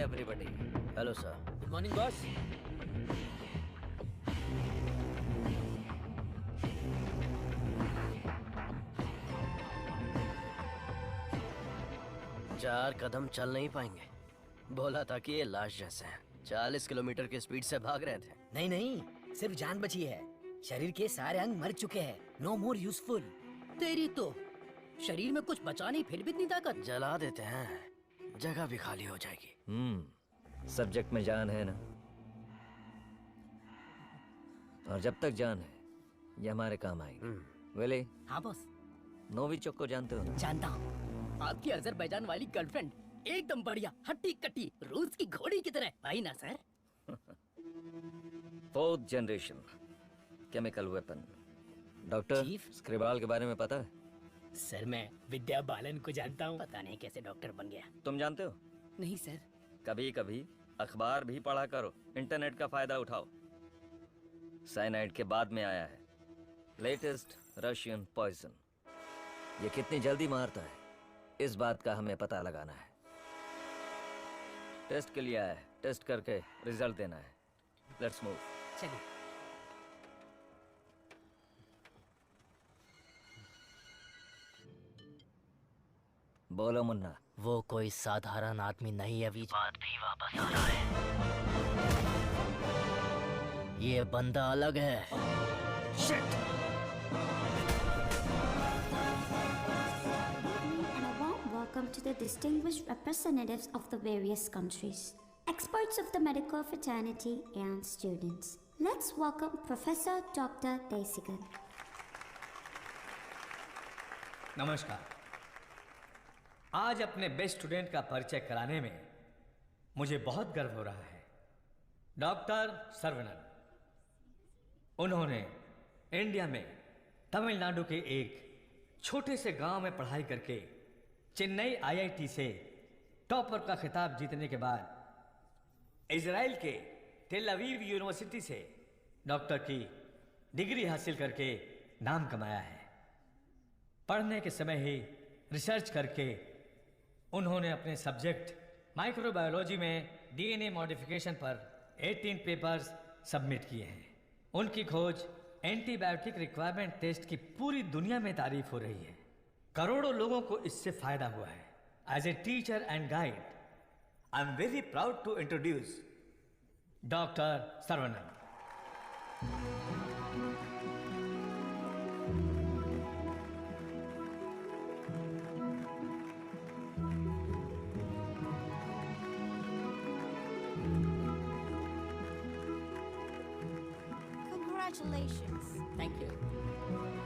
everybody. Hello sir. Good morning, boss. चार कदम चल नहीं पाएंगे। बोला था कि ये लाश जैसे हैं। 40 किलोमीटर की स्पीड से भाग रहे थे। नहीं नहीं, सिर्फ जान बची है। शरीर के सारे अंग मर चुके हैं। No more useful. तेरी तो शरीर में कुछ बचा नहीं, फिर भी इतनी ताकत। जला देते हैं, जगह भी खाली हो जाएगी। सब्जेक्ट में जान है ना, और जब तक जान है ये हमारे काम आएगी। वेले, हाँ बॉस। नोविचोक को जानते हो ना? जानता हूँ। आपकी अजरबैजान वाली गर्लफ्रेंड एकदम बढ़िया, हट्टी कट्टी, रूस की घोड़ी की तरह। भाई ना सर? 4th generation chemical weapon. Doctor chief? Skripal के बारे में पता है? सर मैं विद्या बालन को जानता हूँ। पता नहीं कैसे डॉक्टर बन गया। तुम जानते हो? नहीं सर। कभी कभी अखबार भी पढ़ा करो, इंटरनेट का फायदा उठाओ। साइनाइड के बाद में आया है लेटेस्ट रशियन पॉइजन। ये कितनी जल्दी मारता है, इस बात का हमें पता लगाना है। टेस्ट के लिए आया है, टेस्ट करके रिजल्ट देना है। Let's move. चलिए। बोलो मुन्ना। वो कोई साधारण आदमी नहीं है। बात भी वापस आ रहा है। ये बंदा अलग है। Shit! And a warm welcome to the distinguished representatives of the various countries, experts of the medical fraternity and students. Let's welcome Professor Dr. Desigan. नमस्कार। आज अपने बेस्ट स्टूडेंट का परिचय कराने में मुझे बहुत गर्व हो रहा है। डॉक्टर सर्वनन। उन्होंने इंडिया में तमिलनाडु के एक छोटे से गांव में पढ़ाई करके चेन्नई आईआईटी से टॉपर का खिताब जीतने के बाद इजराइल के टेल अवीव यूनिवर्सिटी से डॉक्टर की डिग्री हासिल करके नाम कमाया है। पढ़ने के समय ही रिसर्च करके उन्होंने अपने सब्जेक्ट माइक्रोबायोलॉजी में डीएनए मॉडिफिकेशन पर 18 पेपर्स सबमिट किए हैं। उनकी खोज एंटीबायोटिक रिक्वायरमेंट टेस्ट की पूरी दुनिया में तारीफ हो रही है। करोड़ों लोगों को इससे फायदा हुआ है। As a teacher and guide, I am very proud to introduce doctor Saravanan. Congratulations. Thank you.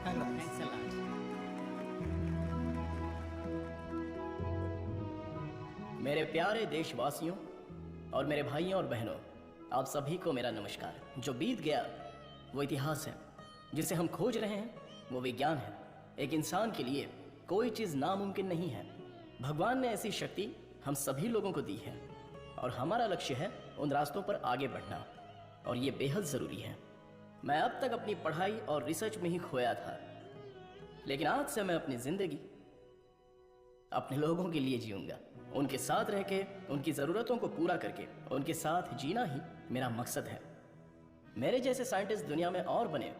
Thanks a lot. मेरे प्यारे देशवासियों और मेरे भाइयों और बहनों, आप सभी को मेरा नमस्कार। जो बीत गया वो इतिहास है, जिसे हम खोज रहे हैं वो विज्ञान है। एक इंसान के लिए कोई चीज़ नामुमकिन नहीं है। भगवान ने ऐसी शक्ति हम सभी लोगों को दी है और हमारा लक्ष्य है उन रास्तों पर आगे बढ़ना, और ये बेहद ज़रूरी है। मैं अब तक अपनी पढ़ाई और रिसर्च में ही खोया था, लेकिन आज से मैं अपनी ज़िंदगी अपने लोगों के लिए जीऊंगा। उनके साथ रह के, उनकी ज़रूरतों को पूरा करके, उनके साथ जीना ही मेरा मकसद है। मेरे जैसे साइंटिस्ट दुनिया में और बने,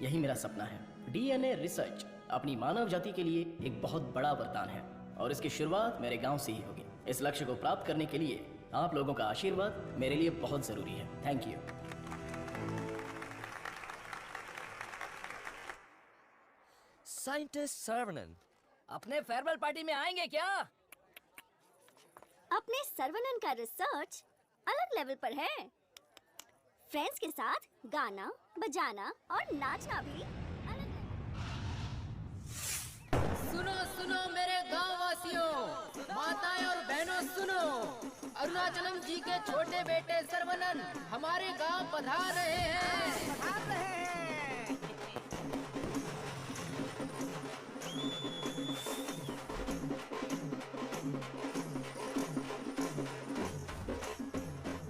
यही मेरा सपना है। डीएनए रिसर्च अपनी मानव जाति के लिए एक बहुत बड़ा वरदान है, और इसकी शुरुआत मेरे गांव से ही होगी। इस लक्ष्य को प्राप्त करने के लिए आप लोगों का आशीर्वाद मेरे लिए बहुत ज़रूरी है। Thank you. साइंटिस्ट सर्वनन अपने फेयरवेल पार्टी में आएंगे क्या? अपने सर्वनन का रिसर्च अलग लेवल पर है। फ्रेंड्स के साथ गाना, बजाना और नाचना भी अलग लेवल। सुनो सुनो मेरे गांव वासियों, माताएं और बहनों सुनो। अरुणाचलम जी के छोटे बेटे सर्वनन हमारे गांव पधार रहे हैं।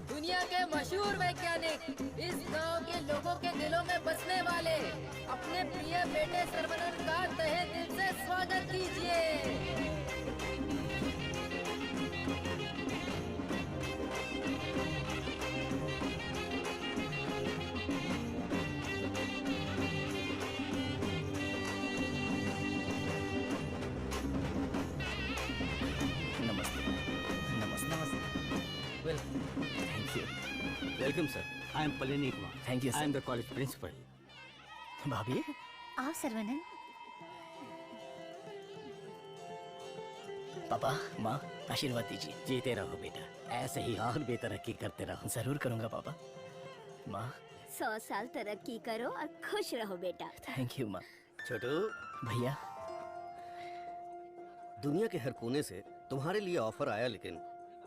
दुनिया के मशहूर वैज्ञानिक, इस गांव के लोगों के दिलों में बसने वाले अपने प्रिय बेटे सर्वनन का तहे दिल से स्वागत कीजिए। Welcome sir, I am Palini Kumar. Thank you, sir. I am the college principal. भाभी आओ सर्वनन। पापा माँ आशीर्वाद दीजिए। जीते रहो बेटा, ऐसे ही और भी तरक्की करते रहो। जरूर करूँगा पापा। माँ 100 साल तरक्की करो और खुश रहो बेटा। थैंक यू माँ। छोटू, भैया दुनिया के हर कोने से तुम्हारे लिए ऑफर आया, लेकिन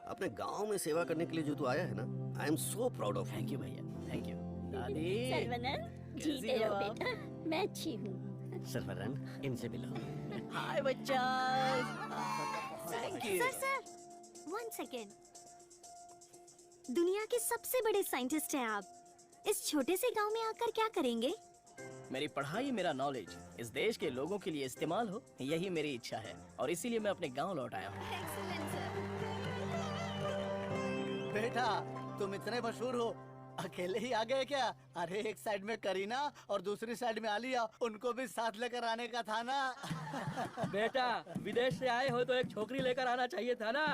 अपने गांव में सेवा करने के लिए जो तू आया है ना, आई am so proud of. Thank you भैया, थैंक यू। दादी सर्वनन जीते कैसी हो रहो आप? बेटा, मैं अच्छी हूँ। सरवरन, इनसे मिलो। हाय बच्चा। Thank you. Sir 1 second. दुनिया के सबसे बड़े साइंटिस्ट हैं आप, इस छोटे से गांव में आकर क्या करेंगे? मेरी पढ़ाई, मेरा नॉलेज इस देश के लोगों के लिए इस्तेमाल हो, यही मेरी इच्छा है और इसीलिए मैं अपने गांव लौट आया हूँ। बेटा तुम इतने मशहूर हो, अकेले ही आ गए क्या? अरे एक साइड में करीना और दूसरी साइड में आलिया, उनको भी साथ लेकर आने का था ना। बेटा विदेश से आए हो तो एक छोकरी लेकर आना चाहिए था ना।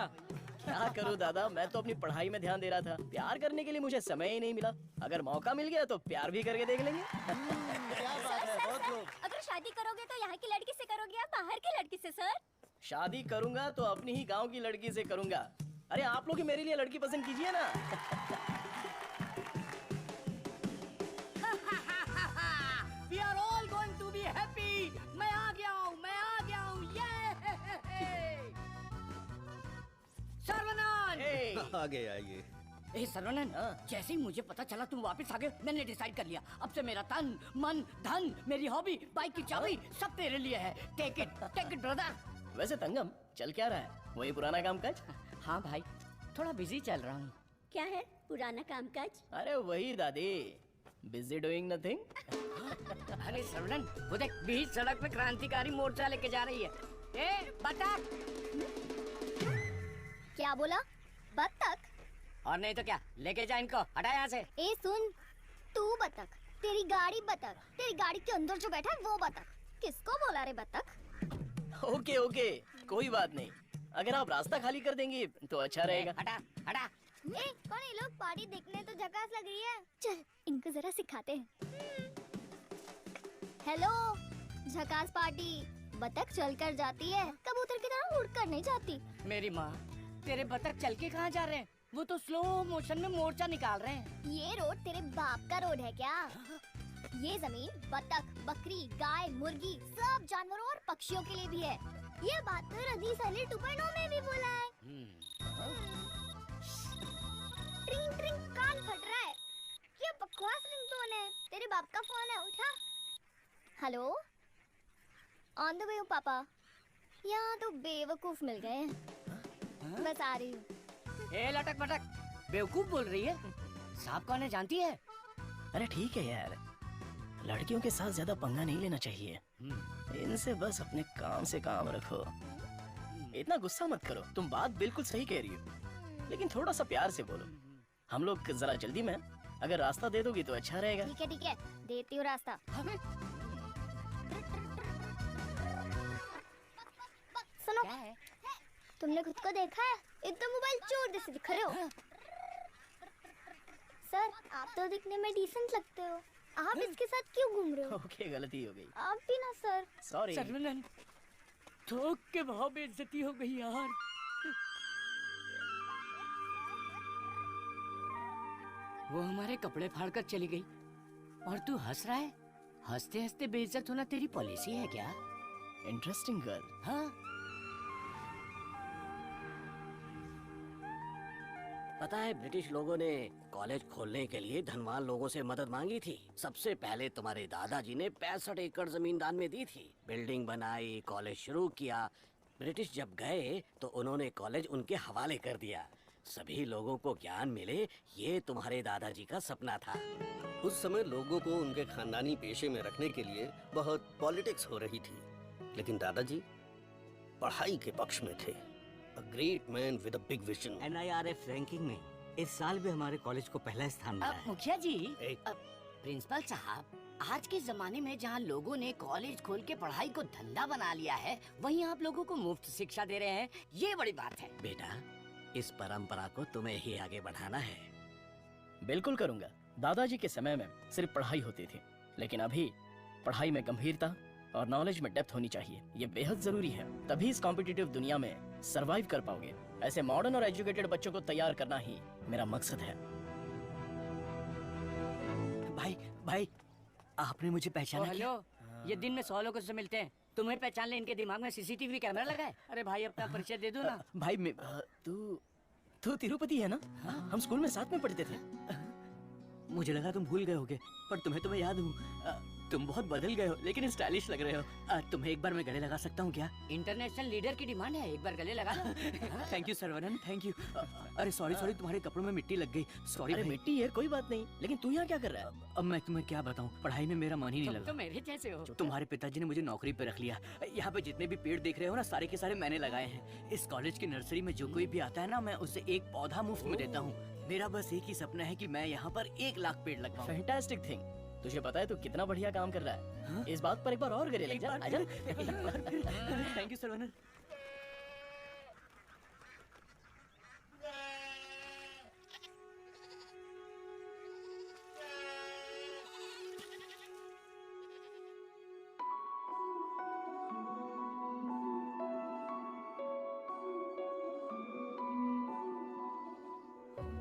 क्या करूँ दादा, मैं तो अपनी पढ़ाई में ध्यान दे रहा था। प्यार करने के लिए मुझे समय ही नहीं मिला। अगर मौका मिल गया तो प्यार भी करके देख लेंगे। क्या बात है, बहुत खूब। अगर शादी करोगे तो यहाँ की लड़की से करोगे या बाहर की लड़की से सर? शादी करूंगा तो अपनी ही गांव की लड़की से करूंगा। अरे आप लोग ही मेरे लिए लड़की पसंद कीजिए ना। We are all going to be happy. मैं आ गया हूँ, मैं आ गया हूँ, ये। सर्वनन। आगे आइए। ए सर्वनन, जैसे ही मुझे पता चला तुम वापस आ गए, मैंने डिसाइड कर लिया अब से मेरा तन, मन, धन, मेरी हॉबी, बाइक की चाबी सब तेरे लिए है। Take it brother. वैसे तंगम चल क्या रहा है? वही पुराना काम काज? हाँ भाई, थोड़ा बिजी चल रहा हूँ। क्या है पुराना कामकाज? अरे वही दादी, बिजी डूइंग नथिंग। अरे सर्वनन, वो देख बीच सड़क पे क्रांतिकारी मोर्चा लेके जा रही है। ए बतख। क्या बोला? बत्तख? और नहीं तो क्या, लेके जा इनको, हटा यहाँ से। ए सुन, तू बतख, तेरी गाड़ी बतख, तेरी गाड़ी के अंदर जो बैठा है वो बतख। किसको बोला रे बतख? ओके ओके, कोई बात नहीं। अगर आप रास्ता खाली कर देंगी तो अच्छा रहेगा। हटा हटा। ए, कौन ये लोग? पार्टी देखने तो झकास लग रही है। चल इनको जरा सिखाते हैं। हेलो, झकास पार्टी। बतख चलकर जाती है, कबूतर की तरह उड़कर नहीं जाती। मेरी माँ, तेरे बतख चल के कहाँ जा रहे हैं? वो तो स्लो मोशन में मोर्चा निकाल रहे हैं। ये रोड तेरे बाप का रोड है क्या? ये जमीन बतख, बकरी, गाय, मुर्गी सब जानवरों और पक्षियों के लिए भी है। ये बात तो रदी सैली 2.0 में भी बोला है। ट्रिंग ट्रिंग, कान फट रहा है। ये बकवास रिंगटोन है। तेरे बाप का फोन है, उठा। हेलो, ऑन द वे हूँ पापा। यहाँ तो बेवकूफ मिल गए हैं। बस आ रही हूँ। ए लटक पटक, बेवकूफ बोल रही है? सांप कौन है जानती है? अरे ठीक है यार, लड़कियों के साथ ज्यादा पंगा नहीं लेना चाहिए। इनसे बस अपने काम से काम रखो। इतना गुस्सा मत करो, तुम बात बिल्कुल सही कह रही हो, लेकिन थोड़ा सा प्यार से बोलो। हम लोग जरा जल्दी में, अगर रास्ता दे दोगी तो अच्छा रहेगा। ठीक है, देती हूँ रास्ता। सुनो, क्या है? तुमने खुद को देखा है? एकदम मोबाइल चोर जैसे दिख रहे हो। सर, आप तो दिखने में डिसेंट लगते हो, आप इसके साथ क्यों घूम रहे हो? ओके, गलती हो गई। आप भी ना सर। सॉरी। सर्वनन, थोक के भाव बेइज्जती हो गई यार। वो हमारे कपड़े फाड़कर चली गई और तू हंस रहा है? हंसते हंसते बेइज्जत होना तेरी पॉलिसी है क्या? Interesting girl. हाँ। पता है, ब्रिटिश लोगों ने कॉलेज खोलने के लिए धनवान लोगों से मदद मांगी थी। सबसे पहले तुम्हारे दादाजी ने 65 एकड़ जमीन दान में दी थी। बिल्डिंग बनाई, कॉलेज शुरू किया। ब्रिटिश जब गए तो उन्होंने कॉलेज उनके हवाले कर दिया। सभी लोगों को ज्ञान मिले, ये तुम्हारे दादाजी का सपना था। उस समय लोगों को उनके खानदानी पेशे में रखने के लिए बहुत पॉलिटिक्स हो रही थी, लेकिन दादाजी पढ़ाई के पक्ष में थे। A great man with a big vision. NIRF ranking में इस साल भी हमारे कॉलेज को पहला स्थान मिला है। मुखिया जी, एक- प्रिंसिपल साहब, आज के जमाने में जहाँ लोगों ने कॉलेज खोल के पढ़ाई को धंधा बना लिया है, वहीं आप लोगों को मुफ्त शिक्षा दे रहे हैं, ये बड़ी बात है। बेटा, इस परंपरा को तुम्हें ही आगे बढ़ाना है। बिल्कुल करूंगा। दादाजी के समय में सिर्फ पढ़ाई होती थी, लेकिन अभी पढ़ाई में गंभीरता और नॉलेज में डेप्थ होनी चाहिए। ये बेहद जरूरी है, तभी इस कॉम्पिटिटिव दुनिया में सरवाइव कर पाओगे। ऐसे मॉडर्न और एजुकेटेड बच्चों को तैयार करना ही मेरा मकसद है। भाई आपने मुझे पहचाना क्या? हेलो, ये दिन में 100 लोगों से मिलते हैं, तुम्हें पहचान ले, इनके दिमाग में सीसीटीवी कैमरा लगा है। अरे भाई अपना परिचय दे दो ना। भाई तू तिरुपति है ना? हम स्कूल में साथ में पढ़ते थे। मुझे लगा तुम भूल गए होगे, पर तुम्हें तो मैं याद हूँ। तुम बहुत बदल गए हो, लेकिन स्टाइलिश लग रहे हो। तुम्हें एक बार मैं गले लगा सकता हूँ क्या? इंटरनेशनल लीडर की डिमांड है, एक बार गले लगा लो। Thank you Saravanan, thank you. अरे सॉरी तुम्हारे कपड़ों में मिट्टी लग गई। सॉरी। अरे मिट्टी है, कोई बात नहीं, लेकिन तू यहाँ क्या कर रहा है? अब मैं तुम्हें क्या बताऊँ, पढ़ाई में मेरा मन ही नहीं तुम लगा। तो मेरे जैसे हो। तुम्हारे पिताजी ने मुझे नौकरी पे रख लिया। यहाँ पे जितने भी पेड़ देख रहे हो ना, सारे के सारे मैंने लगाए हैं। इस कॉलेज की नर्सरी में जो कोई भी आता है ना, मैं उसे एक पौधा मुफ्त में देता हूँ। मेरा बस एक ही सपना है कि मैं यहाँ पर 1 लाख पेड़ लगवाऊं। Fantastic thing. तुझे पता है तू कितना बढ़िया काम कर रहा है। हाँ? इस बात पर एक बार और गले लग जा। आजा। Thank you Saravanan.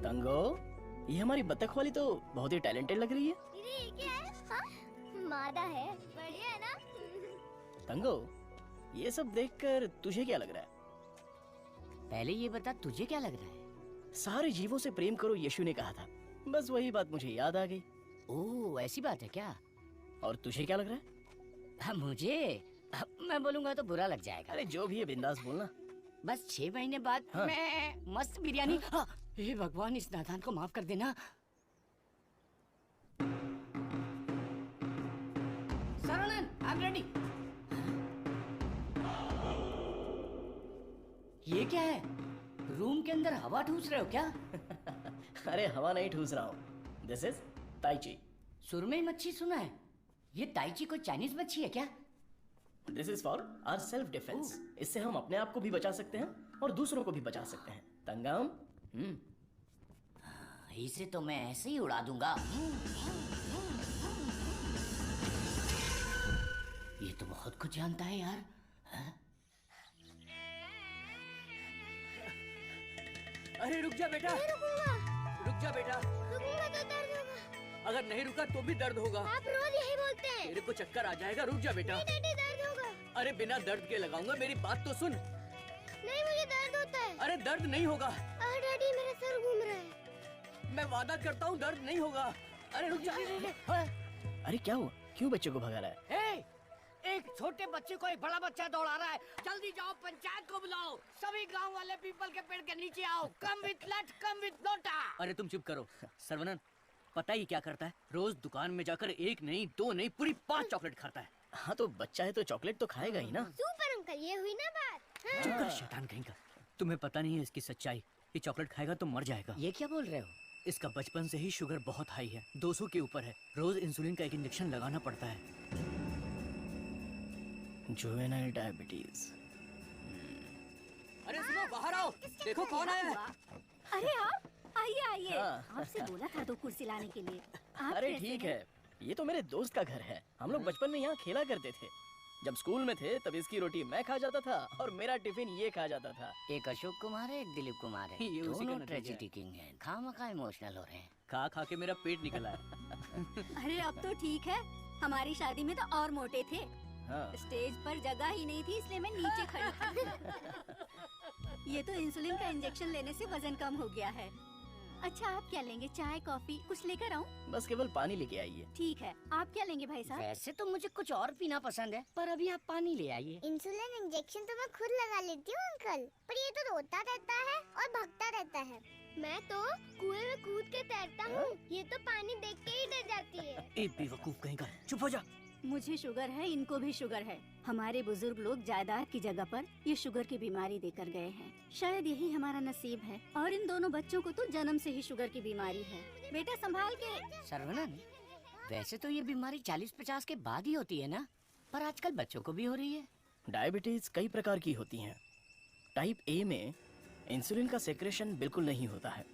तंगो, ये हमारी बतख वाली तो बहुत ही टैलेंटेड लग रही है। ये क्या है? हाँ? मादा है, बढ़िया है ना? तंगो, ये सब देखकर तुझे क्या लग रहा है? पहले ये बता, तुझे क्या लग रहा है? सारे जीवों से प्रेम करो, यीशु ने कहा था। बस वही बात मुझे याद आ गई। ओह, ऐसी बात है क्या? और तुझे क्या लग रहा है? मुझे मैं बोलूंगा तो बुरा लग जाएगा। अरे जो भी है बिंदास बोलना। बस 6 महीने बाद हाँ। मैं मस्त बिरयानी। हाँ। हे भगवान, इस नादान को माफ कर देना। Saravanan, I am ready. ये क्या है? रूम के अंदर हवा ठूस रहे हो क्या? अरे हवा नहीं ठूस रहा हूँ। This is tai chi. सुरमई मच्छी सुना है? ये ताइची कोई चाइनीज मच्छी है क्या? This is for our self defence. इससे हम अपने आप को भी बचा सकते हैं और दूसरों को भी बचा सकते हैं। तंगम, इसे तो मैं ऐसे ही उड़ा दूंगा। ये तो बहुत कुछ जानता है यार। अरे रुक जा बेटा। रुक जा बेटा। रुकूंगा तो दर्द होगा। अगर नहीं रुका तो भी दर्द होगा। आप रोज यही बोलते हैं। मेरे को चक्कर आ जाएगा, रुक जा बेटा। नहीं डैडी, दर्द होगा। अरे बिना दर्द के लगाऊंगा, मेरी बात तो सुन। नहीं, मुझे दर्द होता है। अरे दर्द नहीं होगा। डैडी, मेरा सर घूम रहा है। मैं वादा करता हूँ दर्द नहीं होगा। अरे रुक जा। अरे क्या हुआ? क्यों बच्चे को भगा रहा है? एक छोटे बच्चे को एक बड़ा बच्चा दौड़ा रहा है। जल्दी जाओ, पंचायत को बुलाओ। सभी गांव वाले पीपल के पेड़ के नीचे आओ। कम विथ लट, कम विथ लोटा। अरे तुम चुप करो। सर्वनन, पता ही क्या करता है? रोज दुकान में जाकर 1 नहीं 2 नहीं पूरी 5 चॉकलेट खाता है। हाँ तो बच्चा है तो चॉकलेट तो खाएगा ही ना। सुपर अंकल, ये हुई ना बात। हाँ। चुप कर शैतान कहीं का। तुम्हें पता नहीं है इसकी सच्चाई। ये चॉकलेट खाएगा तो मर जाएगा। ये क्या बोल रहे हो? इसका बचपन से ही शुगर बहुत हाई है, 200 के ऊपर है। रोज इंसुलिन का एक इंजेक्शन लगाना पड़ता है। Juvenile diabetes. अरे सुनो, बाहर आओ, देखो कौन आया है। अरे आप आइए आइए। हाँ। आपसे बोला था तो कुर्सी लाने के लिए। आप अरे कैसे ठीक हैं? है, ये तो मेरे दोस्त का घर है। हम लोग बचपन में यहाँ खेला करते थे। जब स्कूल में थे तब इसकी रोटी मैं खा जाता था और मेरा टिफिन ये खा जाता था। एक अशोक कुमार है, एक दिलीप कुमार है। ये उसी का दोनों नतीजा ट्रेजेडी किंग हैं। खामखा इमोशनल हो रहे हैं। खा खा के मेरा पेट निकला है। अरे अब तो ठीक है। हमारी शादी में तो और मोटे थे। हाँ। स्टेज पर जगह ही नहीं थी, इसलिए मैं नीचे खड़ी थी। ये तो इंसुलिन का इंजेक्शन लेने से वजन कम हो गया है। अच्छा आप क्या लेंगे? चाय, कॉफी कुछ लेकर आऊं? बस केवल पानी लेके आइए। ठीक है। आप क्या लेंगे भाई साहब? वैसे तो मुझे कुछ और पीना पसंद है, पर अभी आप पानी ले आइए। इंसुलिन इंजेक्शन तो मैं खुद लगा लेती हूँ अंकल, पर ये तो रोता रहता है और भगता रहता है। मैं तो कुएं में कूद के तैरता हूँ, ये तो पानी देख के ही डर जाती है। एक बेवकूफ कहीं का, चुप हो जा। मुझे शुगर है, इनको भी शुगर है। हमारे बुजुर्ग लोग जायदाद की जगह पर ये शुगर की बीमारी देकर गए हैं। शायद यही हमारा नसीब है। और इन दोनों बच्चों को तो जन्म से ही शुगर की बीमारी है। बेटा संभाल के। सर्वनन, वैसे तो ये बीमारी 40-50 के बाद ही होती है ना, पर आजकल बच्चों को भी हो रही है। डायबिटीज कई प्रकार की होती हैं। टाइप ए में इंसुलिन का सेक्रेशन बिल्कुल नहीं होता है।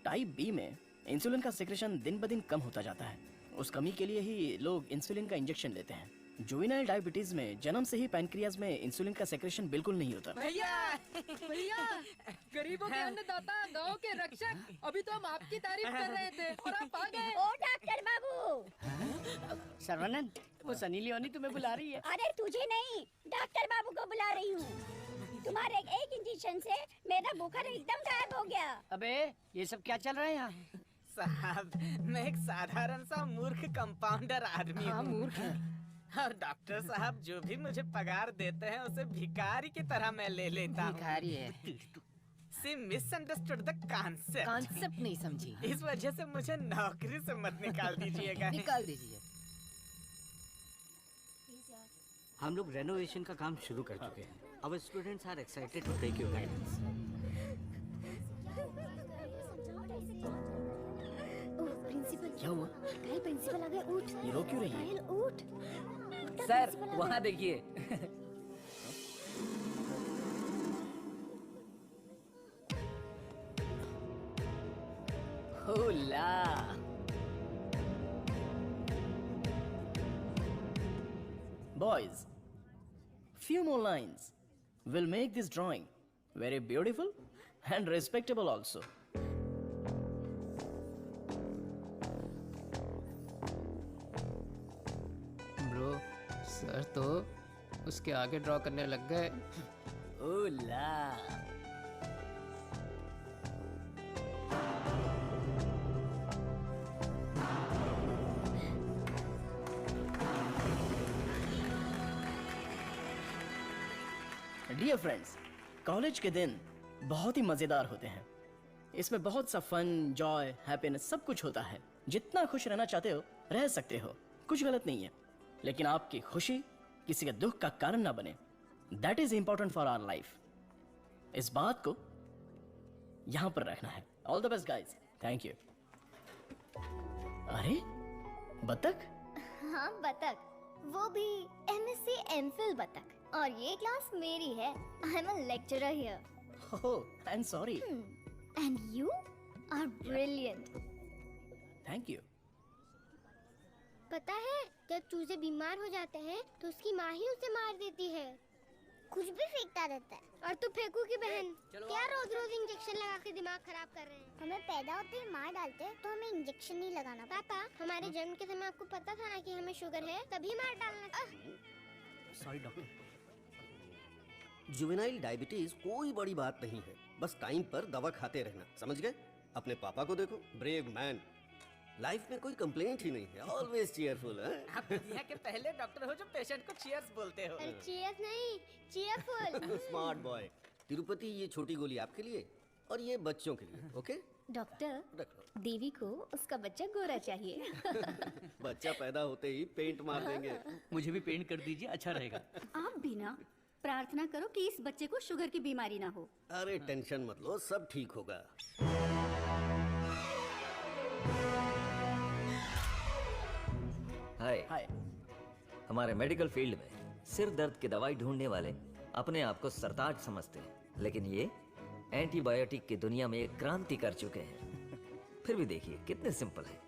टाइप बी में इंसुलिन का सेक्रेशन दिन ब दिन कम होता जाता है। उस कमी के लिए ही लोग इंसुलिन का इंजेक्शन लेते हैं। जुवेनाइल डायबिटीज में जन्म से ही पैनक्रियाज में इंसुलिन का सेक्रेशन बिल्कुल नहीं होता। भैया भैया, गरीबों के अन्नदाता, गांव के रक्षक, अभी तो हम आपकी तारीफ कर रहे थे और आप आ गए। ओ डॉक्टर बाबू। सर्वानंद, वो सनी लियोनी तुम्हें बुला रही है। अरे तुझे नहीं, डॉक्टर बाबू को बुला रही हूँ। तुम्हारे एक इंजेक्शन से मेरा बुखार एकदम गायब हो गया। अबे ये सब क्या चल रहा है यहाँ? साहब, मैं एक साधारण सा मूर्ख कंपाउंडर आदमी हूँ। मूर्ख। और डॉक्टर साहब जो भी मुझे पगार देते हैं उसे भिखारी की तरह मैं ले लेता हूँ। भिखारी है। She misunderstood the concept। Concept नहीं समझी। इस वजह से मुझे नौकरी से मत निकाल दीजिएगा। निकाल दीजिए। हम लोग रेनोवेशन का काम शुरू कर चुके हैं। Our students are excited to take your guidance। Principal क्या हुआ? कायल प्रिंसिपल आ गए, उठ। ये रो क्यों रही है? कायल उठ। सर वहाँ देखिए। होला। Boys, few more lines will make this drawing very beautiful and respectable also. Bro, sir तो उसके आगे ड्रॉ करने लग गए। होला। डियर फ्रेंड्स, कॉलेज के दिन बहुत ही मजेदार होते हैं। इसमें बहुत सा फन, जॉय, हैप्पीनेस सब कुछ होता है। जितना खुश रहना चाहते हो रह सकते हो, कुछ गलत नहीं है। लेकिन आपकी खुशी किसी के दुख का कारण ना बने, that is important for our life. इस बात को यहां पर रखना है। All the best guys, thank you. अरे बतख? हाँ बतख, वो भी MSc MPhil बतख। और ये क्लास मेरी है। I am a lecturer here. Oh, I am sorry. And you are brilliant. Thank you. पता है, जब चूजे बीमार हो जाते हैं तो उसकी माँ ही उसे मार देती है। कुछ भी फेंकता रहता है। और तू फेंकू की बहन, क्या रोज रोज इंजेक्शन लगा के दिमाग खराब कर रहे हैं। हमें पैदा होते ही मार डालते हैं तो हमें इंजेक्शन नहीं लगाना। पापा, हमारे जन्म के समय आपको पता था ना कि हमें शुगर है, तभी मार डालना। Sorry doctor. जुवेनाइल डायबिटीज कोई बड़ी बात नहीं है, बस टाइम पर दवा खाते रहना, समझ गए? अपने पापा को देखो, ब्रेव मैन, लाइफ में कोई कंप्लेंट ही नहीं है, ऑलवेज चीयरफुल है। आप दुनिया के पहले डॉक्टर हो जो पेशेंट को चीयर्स बोलते हो। चीयर्स नहीं, चीयरफुल। Smart boy. तिरुपति, ये छोटी गोली आपके लिए और ये बच्चों के लिए, ओके? डॉक्टर, देवी को उसका बच्चा गोरा चाहिए। बच्चा पैदा होते ही पेंट मार देंगे। मुझे भी पेंट कर दीजिए, अच्छा रहेगा। आप भी ना प्रार्थना करो कि इस बच्चे को शुगर की बीमारी ना हो। अरे टेंशन मत लो, सब ठीक होगा। हाय। हमारे मेडिकल फील्ड में सिर दर्द की दवाई ढूंढने वाले अपने आप को सरताज समझते हैं, लेकिन ये एंटीबायोटिक की दुनिया में एक क्रांति कर चुके हैं। फिर भी देखिए कितने सिंपल है।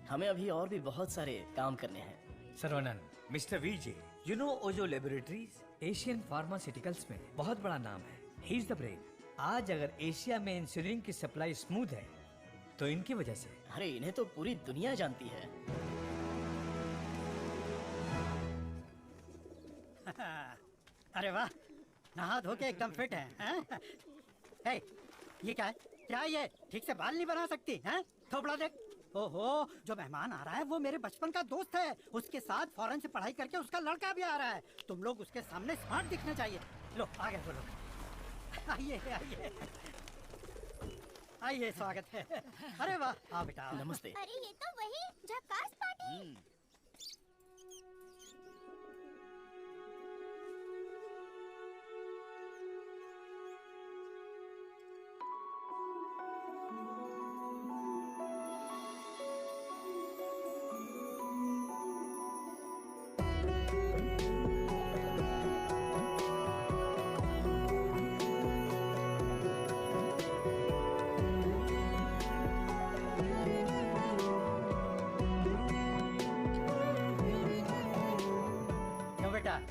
हमें अभी और भी बहुत सारे काम करने हैं। Sarvanand, mister VJ, you know Ojo laboratories Asian pharmaceuticals में बहुत बड़ा नाम है। He is the brain. आज अगर एशिया में इंसुलिन की सप्लाई स्मूथ है तो इनकी वजह से। अरे इन्हें तो पूरी दुनिया जानती है। अरे वाह, नहा धो के एकदम फिट है, हैं? हे, ये क्या है? क्या है ये? ठीक से बाल नहीं बना सकती, हैं? थोपड़ा देख। ओहो, जो मेहमान आ रहा है वो मेरे बचपन का दोस्त है। उसके साथ फॉरेन से पढ़ाई करके उसका लड़का भी आ रहा है। तुम लोग उसके सामने स्मार्ट दिखना चाहिए। लो आगे बोलो। आइए आइए आइए, स्वागत है। अरे वाह, हाँ बेटा नमस्ते। अरे ये तो वही झकास पार्टी।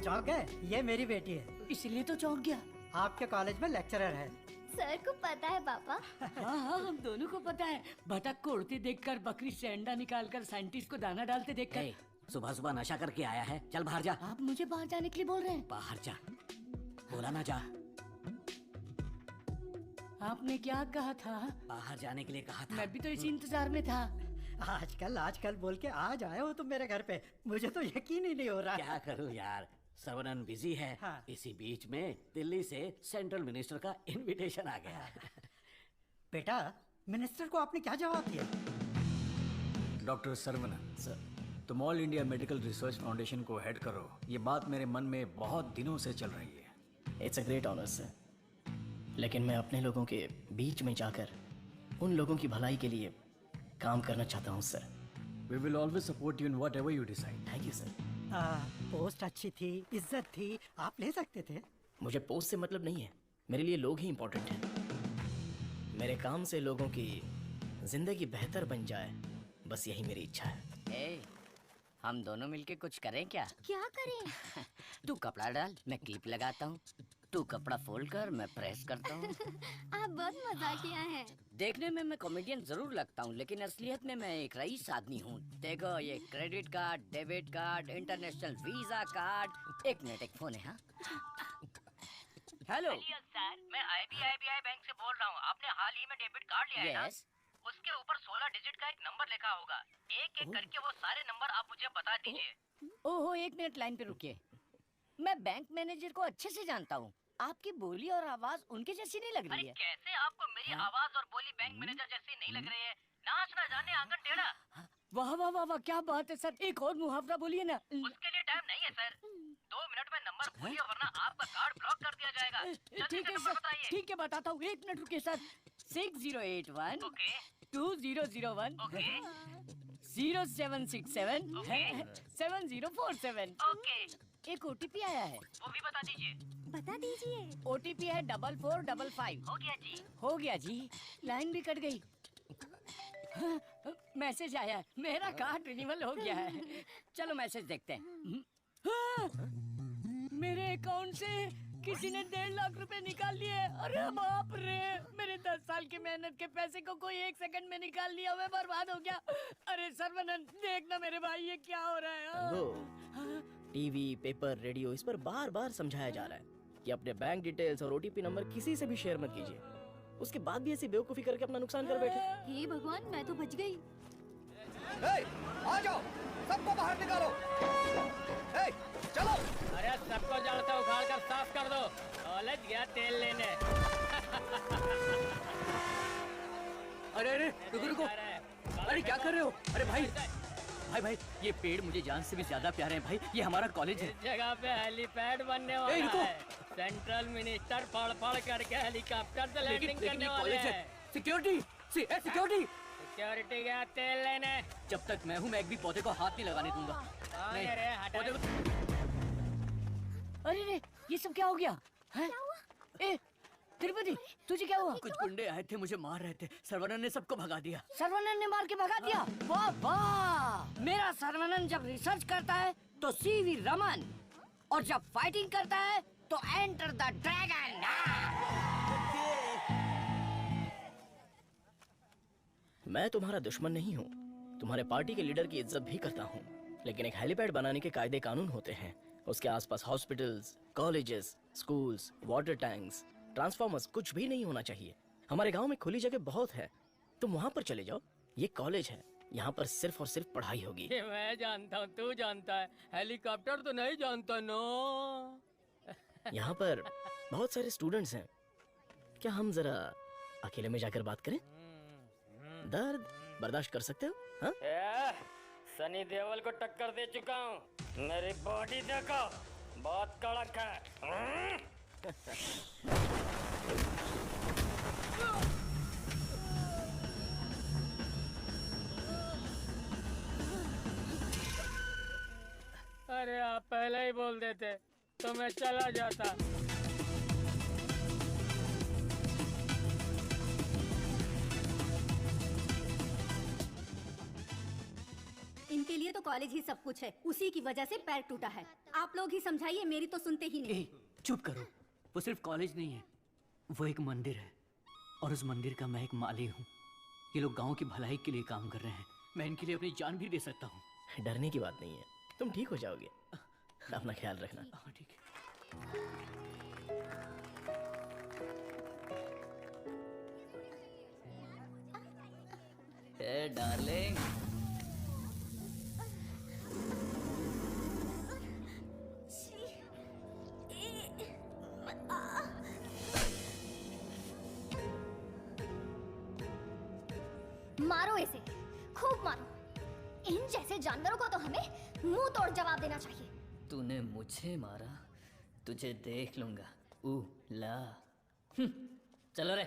चौंक गए? ये मेरी बेटी है। इसलिए तो चौंक गया। आपके कॉलेज में लेक्चरर है। सर को पता है पापा। हाँ हाँ, हम दोनों को पता है। बतख को उड़ते देखकर, बकरी से अंडा निकालकर, साइंटिस्ट को दाना डालते देखकर। सुबह सुबह नशा करके आया है, चल बाहर जा। आप मुझे बाहर जाने के लिए बोल रहे हैं? बाहर जा, बोला ना जा। आपने क्या कहा था? बाहर जाने के लिए कहा था। मैं भी तो इसी इंतजार में था। आजकल बोल के आज आए हो तुम मेरे घर पे, मुझे तो यकीन ही नहीं हो रहा। क्या करूं यार, सर्वनन बिजी है। हाँ। इसी बीच में दिल्ली से सेंट्रल मिनिस्टर का इनविटेशन आ गया। बेटा, मिनिस्टर को आपने क्या जवाब दिया? डॉक्टर सर्वनन सर, तुम all India medical research foundation को हेड करो, ये बात मेरे मन में बहुत दिनों से चल रही है। It's a great honour sir, लेकिन मैं अपने लोगों के बीच में जाकर उन लोगों की भलाई के लिए काम करना चाहता हूँ sir. We will always support you in whatever you decide. Thank you sir. Post अच्छी थी, इज्जत थी, आप ले सकते थे। मुझे पोस्ट से मतलब नहीं है, मेरे लिए लोग ही इम्पोर्टेंट हैं। मेरे काम से लोगों की जिंदगी बेहतर बन जाए, बस यही मेरी इच्छा है। हम दोनों मिलके कुछ करें क्या? क्या करें? तू कपड़ा डाल, मैं क्लिप लगाता हूँ। तू कपड़ा फोल्ड कर, मैं प्रेस करता हूँ। आप बहुत मजाकिया हैं। देखने में मैं कॉमेडियन जरूर लगता हूँ, लेकिन असलियत में मैं एक रईस आदमी हूँ। देखो, ये credit card, debit card, international visa card. एक मिनट, एक फोन है। हाँ, हेलो सर, मैं IBI बैंक से बोल रहा हूँ। आपने हाल ही में डेबिट कार्ड लिया है ना? उसके ऊपर 16 डिजिट का एक नंबर लिखा होगा। एक एक करके वो सारे नंबर आप मुझे बता दीजिए। ओहो, एक मिनट लाइन पे रुकिए। मैं बैंक मैनेजर को अच्छे से जानता हूँ। आपकी बोली और आवाज उनके जैसी नहीं लग रही है। कैसे आपको मेरी आवाज और बोली बैंक मैनेजर जैसी नहीं लग रही है? नाच ना जाने आंगन टेढ़ा। वाह वाह वाह वाह, क्या बात है सर। एक और मुहावरा बोलिए ना। उसके लिए टाइम नहीं है सर। 2 मिनट में नंबर बोलिए, वरना आपका कार्ड ब्लॉक कर दिया जाएगा। ठीक है सर, ठीक है बताता हूँ। एक मिनट रुकिए सर। 6081 2001 0767 7047। एक OTP आया है, वो भी बता दीजिए। बता दीजिए। OTP है 4455। हो गया जी। हो गया जी। लाइन भी कट गई। मैसेज आया है, मेरा कार्ड रिन्यूअल हो गया है। चलो मैसेज देखते हैं। मेरे अकाउंट से किसी ने 1.5 लाख रुपए निकाल लिए। अरे बाप रे, मेरे 10 साल की मेहनत के पैसे को कोई 1 सेकंड में निकाल लिया, मैं बर्बाद हो गया। अरे सर्वनन, देखना मेरे भाई, ये क्या हो रहा है? टीवी, पेपर, रेडियो, इस पर बार बार समझाया जा रहा है कि अपने बैंक डिटेल्स और OTP नंबर किसी से भी शेयर मत कीजिए। उसके बाद भी ऐसी बेवकूफी करके अपना नुकसान कर बैठे। हे भगवान, मैं तो बच गई। आ जाओ, सबको बाहर निकालो। चलो। अरे सबको जड़ से उखाड़ कर साफ कर दो। कॉलेज गया तेल लेने। अरे अरे, रुको रुको। अरे क्या कर रहे हो? अरे भाई भाई, ये पेड़ मुझे जान से भी ज्यादा प्यारे हैं भाई। ये हमारा कॉलेज है। इस जगह पे हेलीपैड बनने वाला है। सेंट्रल मिनिस्टर पढ़ करके हेलीकॉप्टर से लैंडिंग करने वाले हैं। Security, security. सिक्योरिटी गया तेल लेने। जब तक मैं हूँ, मैं एक भी पौधे को हाथ नहीं लगाने दूंगा। नहीं, पौधे को... अरे रे, ये सब क्या हो गया? ए, तिरुपति, तुझे क्या हुआ? कुछ गुंडे आए थे, मुझे मार रहे थे। सर्वनन ने सबको भगा दिया। सर्वनन ने मार के भगा दिया? वाह वाह! मेरा सर्वनन जब रिसर्च करता है तो CV रमन, और जब फाइटिंग करता है तो एंटर द ड्रैगन। मैं तुम्हारा दुश्मन नहीं हूँ, तुम्हारे पार्टी के लीडर की इज्जत भी करता हूँ, लेकिन एक हेलीपैड बनाने के कायदे कानून होते हैं। उसके आसपास hospitals, colleges, schools, water tanks, transformers, कुछ भी नहीं होना चाहिए। हमारे गांव में खुली जगह बहुत है, तुम वहां पर चले जाओ। ये कॉलेज है, यहाँ पर सिर्फ और सिर्फ पढ़ाई होगी। ये मैं जानता हूँ, तू जानता है, हेलीकॉप्टर तो नहीं जानता। नो, यहाँ पर बहुत सारे स्टूडेंट्स हैं, क्या हम जरा अकेले में जाकर बात करें? दर्द बर्दाश्त कर सकते हो? हाँ? सनी देओल को टक्कर दे चुका हूँ। मेरी बॉडी देखो, बहुत कड़क है। अरे आप पहले ही बोल देते तो मैं चला जाता। इनके लिए तो कॉलेज ही सब कुछ है, उसी की वजह से पैर टूटा है। आप लोग ही समझाइए, मेरी तो सुनते ही नहीं। चुप करो, वो सिर्फ कॉलेज नहीं है, वो एक मंदिर है और उस मंदिर का मैं एक माली हूँ। ये लोग गांव की भलाई के लिए काम कर रहे हैं, मैं इनके लिए अपनी जान भी दे सकता हूँ। डरने की बात नहीं है, तुम ठीक हो जाओगे। अपना ख्याल रखना। ठीक है। हे डार्लिंग, मारो इसे, खूब मारो। इन जैसे जानवरों को तो हमें मुंह तोड़ जवाब देना चाहिए। तूने मुझे मारा, तुझे देख लूंगा। ला चलो रे।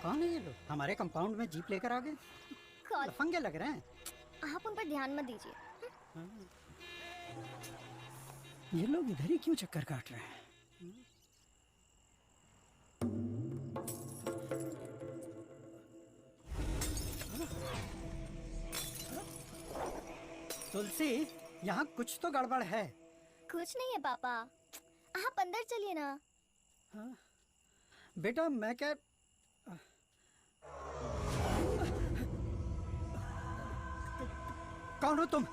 कौन है ये लोग? हमारे कंपाउंड में जीप लेकर आ गए। लफंगे लग रहे हैं। आप उन पर ध्यान मत दीजिए। ये लोग इधर ही क्यों चक्कर काट रहे हैं? तुलसी, यहाँ कुछ तो गड़बड़ है। कुछ नहीं है पापा, आप अंदर चलिए ना। हाँ? बेटा मैं क्या कौन हो तुम?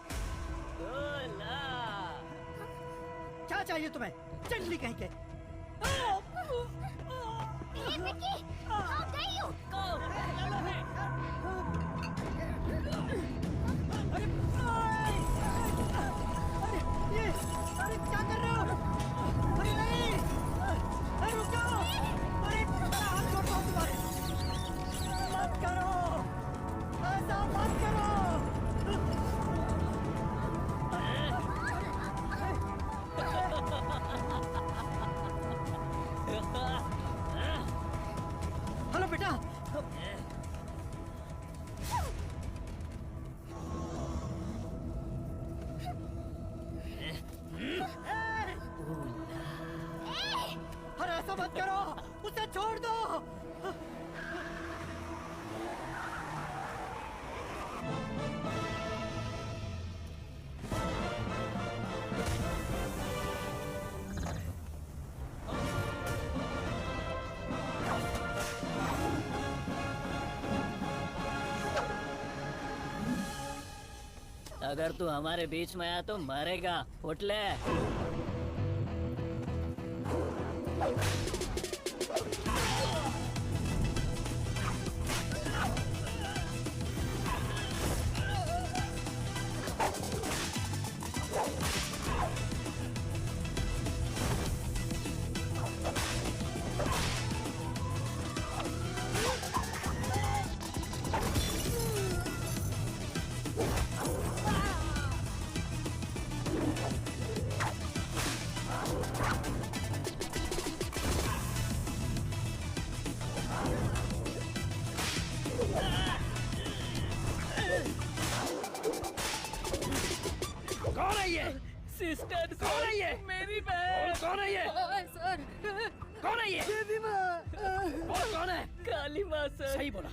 क्या चाहिए तुम्हें? चंडली कहीं के। Vicky, how dare you? अरे क्या कर रहे हो? अरे नहीं, अरे रुक जाओ। अरे हाथ छोड़ दो तुम्हारे। मत करो, ऐसा मत करो। हेलो बेटा। अरे ऐसा मत करो, उसे छोड़ दो। अगर तू हमारे बीच में आया तो मरेगा। उठ ले। कौन है ये? सिस्टर, कौन है ये? मेरी बहन। कौन है ये? सर, कौन है ये? देवी माँ। और कौन है? काली माँ सर। सही बोला।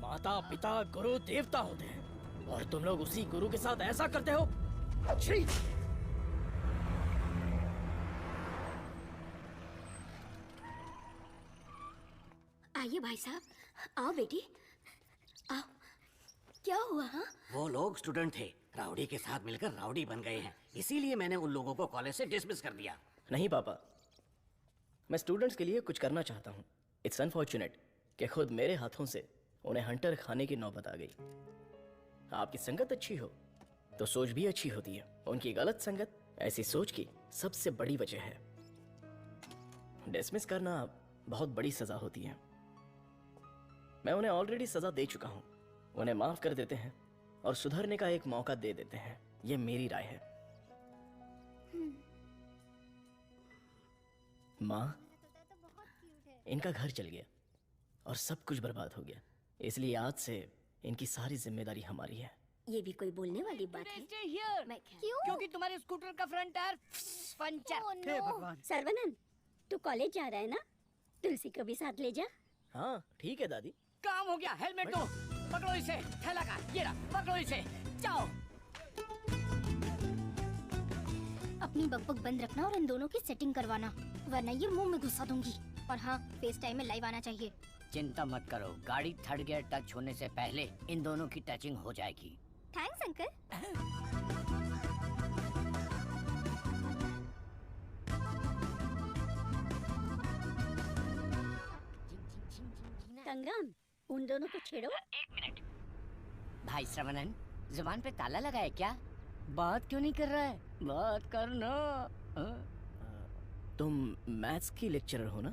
माता पिता गुरु देवता होते हैं और तुम लोग उसी गुरु के साथ ऐसा करते हो। छी! आइए भाई साहब, आओ बेटी, आओ। क्या हुआ? हाँ? वो लोग स्टूडेंट थे, राउडी के साथ मिलकर राउडी बन गए हैं, इसीलिए मैंने उन लोगों को कॉलेज से डिसमिस कर दिया। नहीं पापा, मैं स्टूडेंट्स के लिए कुछ करना चाहता हूँ। इट्स अनफॉर्चुनेट कि खुद मेरे हाथों से उन्हें हंटर खाने की नौबत आ गई। आपकी संगत अच्छी हो तो सोच भी अच्छी होती है। उनकी गलत संगत ऐसी सोच की सबसे बड़ी वजह है। डिसमिस करना बहुत बड़ी सजा होती है। मैं उन्हें ऑलरेडी सजा दे चुका हूँ। उन्हें माफ कर देते हैं और सुधरने का एक मौका दे देते हैं। ये मेरी राय है। माँ, इनका घर चल गया और सब कुछ बर्बाद हो गया, इसलिए आज से इनकी सारी जिम्मेदारी हमारी है। ये भी कोई बोलने वाली बात है? क्यों? क्योंकि तुम्हारे स्कूटर का फ्रंट टायर पंचर। हे भगवान। सर्वनंद, तू कॉलेज जा रहा है ना? तुलसी को भी साथ ले जा। हाँ ठीक है दादी। काम हो गया, हेलमेट दो, पकड़ो इसे, थैला का, ये रहा, पकड़ो इसे, जाओ। अपनी बकबक बंद रखना और इन दोनों की सेटिंग करवाना, वरना ये मुंह में घुसा दूंगी। और हाँ, फेस टाइम में लाइव आना चाहिए। चिंता मत करो, गाड़ी थर्ड गियर टच होने से पहले इन दोनों की टचिंग हो जाएगी। Thanks uncle. संग्राम, उन दोनों को छेड़ो। एक मिनट। भाई श्रवणन, जुबान पे ताला लगा है क्या? बात क्यों नहीं कर रहा है? बात करना। तुम मैथ्स की लेक्चरर हो ना?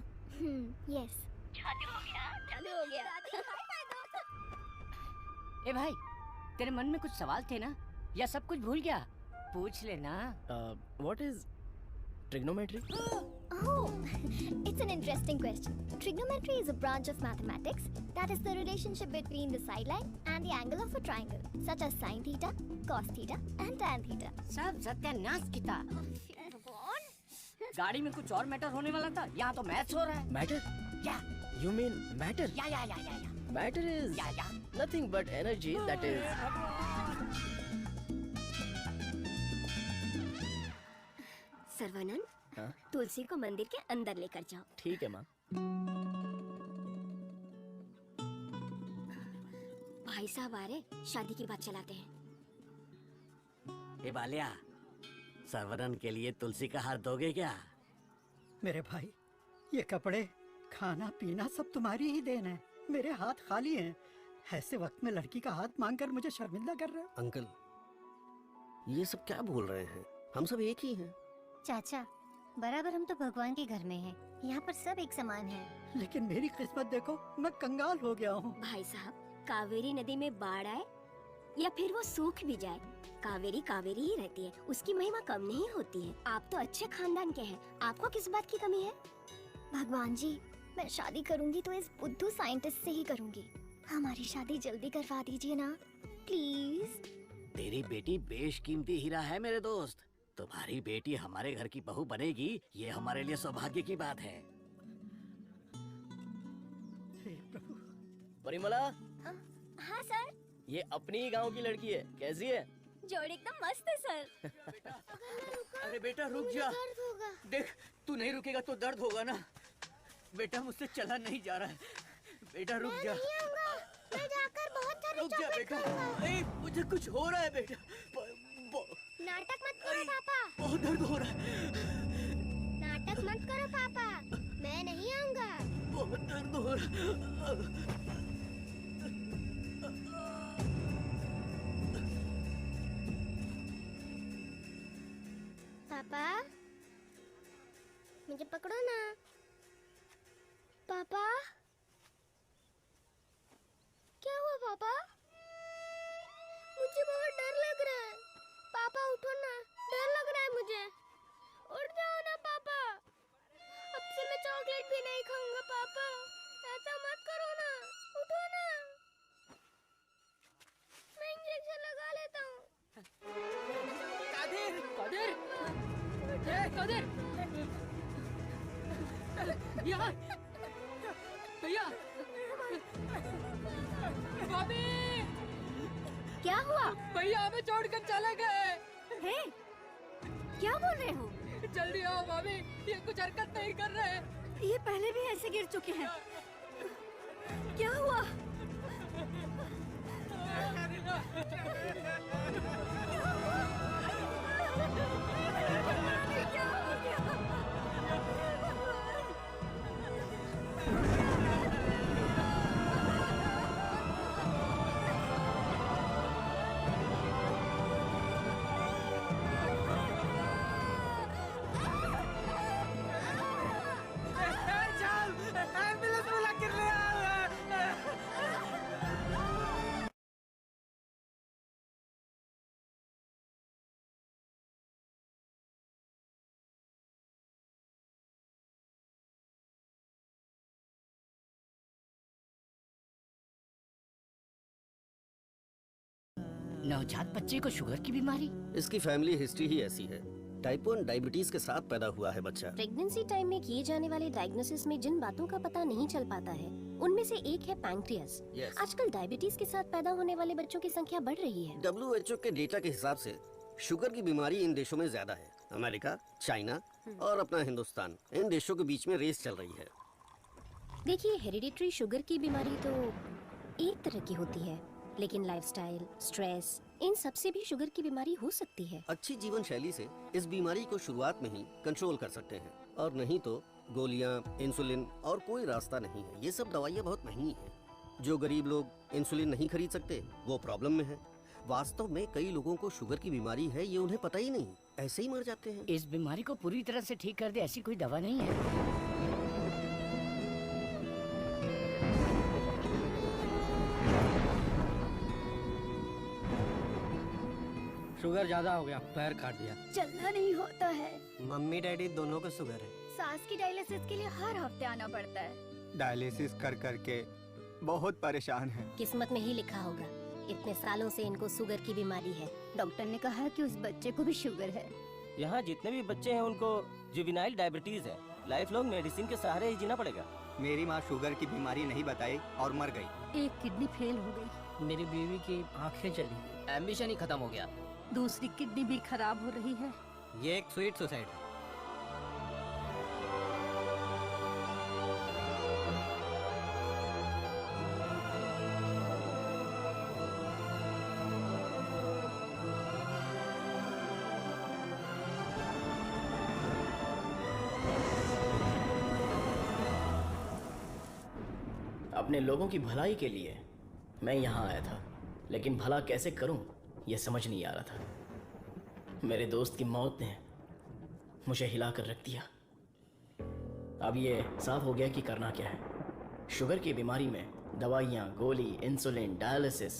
यस। चालू हो गया। ए भाई, तेरे मन में कुछ सवाल थे ना, या सब कुछ भूल गया? पूछ लेना। What is trigonometry? Oh, it's an interesting question. Trigonometry is a branch of mathematics that is the relationship between the sideline and the angle of a triangle, such as sine theta, cos theta, and tan theta. सब सत्यानाश की था। गाड़ी में कुछ और matter होने वाला था, यहाँ तो मैथ्स हो रहा है। Matter? Yeah. You mean matter? Yeah. Matter is nothing but energy that is. Sarbananda, हाँ? तुलसी को मंदिर के अंदर लेकर जाओ। ठीक है माँ। भाई साहब आ रहे, शादी की बात चलाते हैं। ए बालिया, सर्वनन के लिए तुलसी का हार दोगे क्या? मेरे भाई, ये कपड़े, खाना पीना सब तुम्हारी ही देन है। मेरे हाथ खाली हैं। ऐसे वक्त में लड़की का हाथ मांगकर मुझे शर्मिंदा कर रहे हो। अंकल, ये सब क्या बोल रहे हैं? हम सब एक ही हैं। चाचा, बराबर हम तो भगवान के घर में हैं। यहाँ पर सब एक समान हैं। लेकिन मेरी किस्मत देखो, मैं कंगाल हो गया हूँ। भाई साहब, कावेरी नदी में बाढ़ आए या फिर वो सूख भी जाए, कावेरी कावेरी ही रहती है। उसकी महिमा कम नहीं होती है। आप तो अच्छे खानदान के हैं, आपको किस बात की कमी है? भगवान जी, मैं शादी करूंगी तो इस बुद्धू साइंटिस्ट से ही करूंगी। हमारी शादी जल्दी करवा दीजिए ना, प्लीज। तेरी बेटी बेशकीमती हीरा है मेरे दोस्त। तुम्हारी बेटी हमारे घर की बहू बनेगी, ये हमारे लिए सौभाग्य की बात है। परिमला। हाँ सर। ये अपनी ही गांव की लड़की है, कैसी है? जोड़ी एकदम मस्त है सर। अरे बेटा रुक जा। देख, तू नहीं रुकेगा तो दर्द होगा ना। बेटा मुझसे चला नहीं जा रहा है। बेटा रुक जा। मैं जाकर बहुत सारे रुक जा बेटा। ए, मुझे कुछ हो रहा है बेटा। नाटक मत करो पापा। बहुत दर्द हो रहा है। नाटक मत करो पापा, मैं नहीं आऊंगा। बहुत दर्द हो रहा है। पापा, मुझे पकड़ो ना। पापा, क्या हुआ पापा? मुझे बहुत डर लग रहा है। पापा उठो ना, डर लग रहा है मुझे। उठ जाओ ना पापा। अब से मैं चॉकलेट भी नहीं खाऊंगा पापा। ऐसा मत करो ना, उठो ना। मैं इंजेक्शन लगा लेता हूँ। कादिर, कादिर, ए कादिर, भैया, भैया, भाभी, क्या हुआ? भैया हमें छोड़कर चले गए। हे, क्या बोल रहे हो? जल्दी आओ भाभी, ये कुछ हरकत नहीं कर रहे। ये पहले भी ऐसे गिर चुके हैं। क्या हुआ? एम्बुलेंस बुला के ले आओ। नवजात बच्चे को शुगर की बीमारी? इसकी फैमिली हिस्ट्री ही ऐसी है। टाइप 1 डायबिटीज के साथ पैदा हुआ है बच्चा। प्रेगनेंसी टाइम में किए जाने वाले डायग्नोसिस में जिन बातों का पता नहीं चल पाता है उनमें से एक है पैंक्रियास। Yes. आजकल डायबिटीज के साथ पैदा होने वाले बच्चों की संख्या बढ़ रही है। WHO के डेटा के हिसाब से शुगर की बीमारी इन देशों में ज्यादा है। अमेरिका, चाइना और अपना हिंदुस्तान, इन देशों के बीच में रेस चल रही है। देखिए, हेरिडिटरी शुगर की बीमारी तो एक तरह की होती है, लेकिन लाइफस्टाइल, स्ट्रेस, इन सब से भी शुगर की बीमारी हो सकती है। अच्छी जीवन शैली से इस बीमारी को शुरुआत में ही कंट्रोल कर सकते हैं, और नहीं तो गोलियां, इंसुलिन और कोई रास्ता नहीं है। ये सब दवाइयाँ बहुत महंगी हैं। जो गरीब लोग इंसुलिन नहीं खरीद सकते वो प्रॉब्लम में है। वास्तव में कई लोगों को शुगर की बीमारी है, ये उन्हें पता ही नहीं, ऐसे ही मर जाते हैं। इस बीमारी को पूरी तरह से ठीक कर दे ऐसी कोई दवा नहीं है। शुगर ज्यादा हो गया, पैर काट दिया। चलना नहीं होता है। मम्मी डैडी दोनों को शुगर है। सास की डायलिसिस के लिए हर हफ्ते आना पड़ता है। डायलिसिस कर करके बहुत परेशान है। किस्मत में ही लिखा होगा, इतने सालों से इनको शुगर की बीमारी है। डॉक्टर ने कहा कि उस बच्चे को भी शुगर है। यहाँ जितने भी बच्चे हैं उनको जुवेनाइल डायबिटीज है। लाइफ लॉन्ग मेडिसिन के सहारे ही जीना पड़ेगा। मेरी माँ शुगर की बीमारी नहीं बताई और मर गई। एक किडनी फेल हो गई। मेरी बीवी की आंखें चली, एम्बिशन ही खत्म हो गया। दूसरी किडनी भी खराब हो रही है। ये एक स्वीट सुसाइड है। अपने लोगों की भलाई के लिए मैं यहाँ आया था, लेकिन भला कैसे करूं यह समझ नहीं आ रहा था। मेरे दोस्त की मौत ने मुझे हिला कर रख दिया। अब ये साफ हो गया कि करना क्या है। शुगर की बीमारी में दवाइयाँ, गोली, इंसुलिन, डायलिसिस,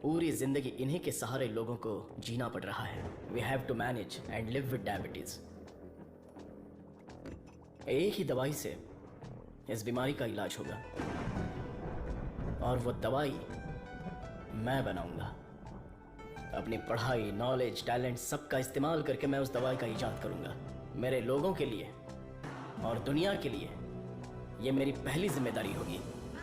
पूरी जिंदगी इन्हीं के सहारे लोगों को जीना पड़ रहा है। We have to manage and live with diabetes. एक ही दवाई से इस बीमारी का इलाज होगा, और वो दवाई मैं बनाऊंगा। अपनी पढ़ाई, नॉलेज, टैलेंट सबका इस्तेमाल करके मैं उस दवाई का इजाद करूंगा, मेरे लोगों के लिए और दुनिया के लिए। ये मेरी पहली जिम्मेदारी होगी।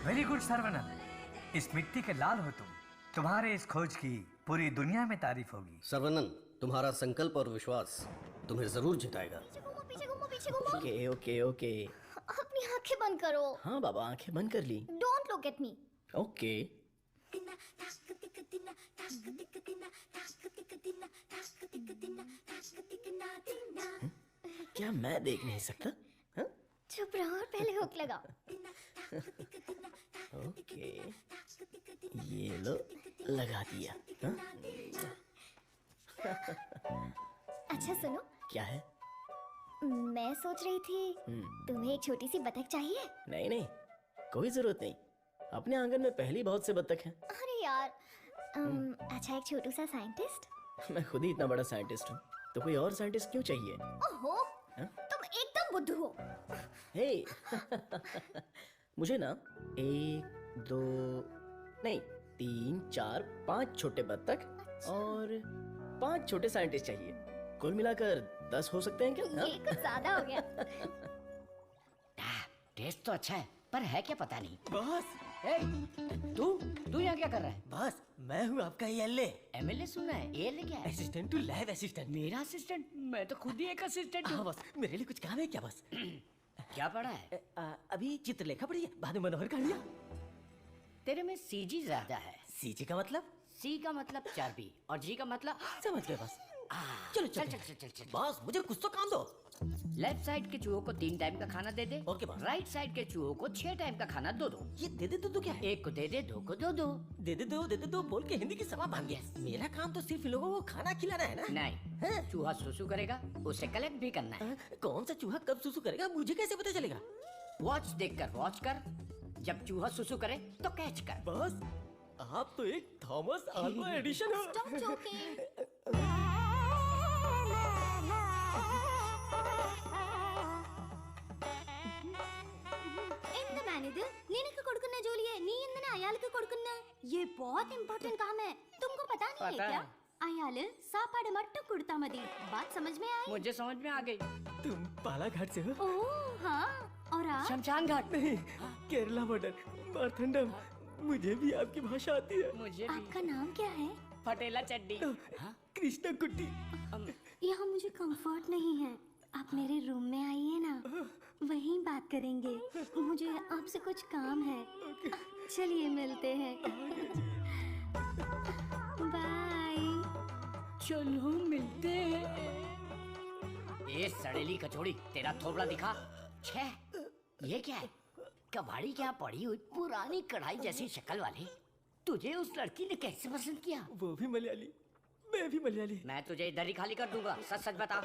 वेरी गुड सर्वनंद, इस मिट्टी के लाल हो तुम। तुम्हारे इस खोज की पूरी दुनिया में तारीफ होगी। सर्वनंद, तुम्हारा संकल्प और विश्वास तुम्हें जरूर जिताएगा। पीछे घूमो। Okay okay okay. अपनी आंखें बंद करो। हाँ बाबा, आंखें बंद कर ली। Don't look at me. Okay. क्या मैं देख नहीं सकता? चुप रहो और पहले हुक लगाओ। ओके, ये लो, लगा दिया। अच्छा सुनो। क्या है? मैं सोच रही थी तुम्हें एक छोटी सी बतख चाहिए। नहीं नहीं, कोई जरूरत नहीं। अपने आंगन में पहली बहुत से बतख हैं। अरे यार, अच्छा एक छोटू सा साइंटिस्ट। मैं खुद ही इतना बड़ा साइंटिस्ट हूँ, तो कोई और साइंटिस्ट क्यों चाहिए? ओहो, तुम एकदम बुद्धू हो। हे मुझे ना 1, 2 नहीं 3, 4, 5 छोटे बत्तख और 5 छोटे साइंटिस्ट चाहिए। कुल मिलाकर 10 हो सकते हैं क्या? ये कुछ ज्यादा हो गया। टेस्ट तो अच्छा है, पर है क्या पता नहीं। बॉस, तू यहाँ क्या कर रहा है? बॉस, मैं हूँ आपका एमएलए। एमएलए सुनना है? एएलए क्या है? Assistant to lab assistant. मेरा असिस्टेंट? मैं तो खुद ही एक असिस्टेंट हूँ। बॉस, मेरे लिए कुछ काम है क्या बॉस? क्या पढ़ा है? अभी चित्रलेखा पढ़ी है, बाद में मनोहर का लिया। तेरे में सीजी ज्यादा है। सीजी का मतलब? सी का मतलब चर्बी और जी का मतलब समझ गए बॉस। चलो चल चल चल चल चल। बॉस, मुझे कुछ तो काम दो। लेफ्ट साइड के चूहों को 3 टाइम का खाना दे दे। Okay boss. राइट साइड के चूहों को 6 टाइम का खाना दो। ये दे दे दो क्या है? एक को दे दे, 2 को दो। दे दे दो बोल के हिंदी की सभा भाग गया। मेरा काम तो सिर्फ इन लोगों को खाना खिलाना है ना? नहीं, चूहा सुसु करेगा, उसे कलेक्ट भी करना है। कौन सा चूहा कब सुसु करेगा मुझे कैसे पता चलेगा? वॉच देखकर वॉच कर, जब चूहा सुसु करे तो कैच कर। बॉस, आप तो एक थॉमस अल्वा एडिशन हो। Stop joking. నినకు కొడుకున్న జోలియే నీ ఇందన అయాలకు కొడుకున్న ये बहुत इंपॉर्टेंट काम है, तुमको पता नहीं है क्या? अयाल सापाड़ मट्टू कुड़ता मदी। बात समझ में आई? मुझे समझ में आ गई। तुम बालाघाट से हो? ओह हाँ, और आप? शमशान घाट। नहीं, केरला बॉर्डर, मारथंडम। मुझे भी आपकी भाषा आती है। मुझे आपका नाम क्या है? फटेला चड्डी। कृष्णा कुट्टी। यहाँ मुझे कंफर्ट नहीं है, आप मेरे रूम में आइए ना, वहीं बात करेंगे। मुझे आपसे कुछ काम है। चलिए मिलते हैं। बाय। चलो मिलते हैं। ये सड़ेली कचौड़ी, तेरा थोबड़ा दिखा। छे, ये क्या है? कबाड़ी क्या पड़ी हुई पुरानी कढ़ाई जैसी शक्ल वाली। तुझे उस लड़की ने कैसे पसंद किया? वो भी मलयाली, मैं भी मलयाली। मैं तुझे इधर ही खाली कर दूंगा, सच सच बता।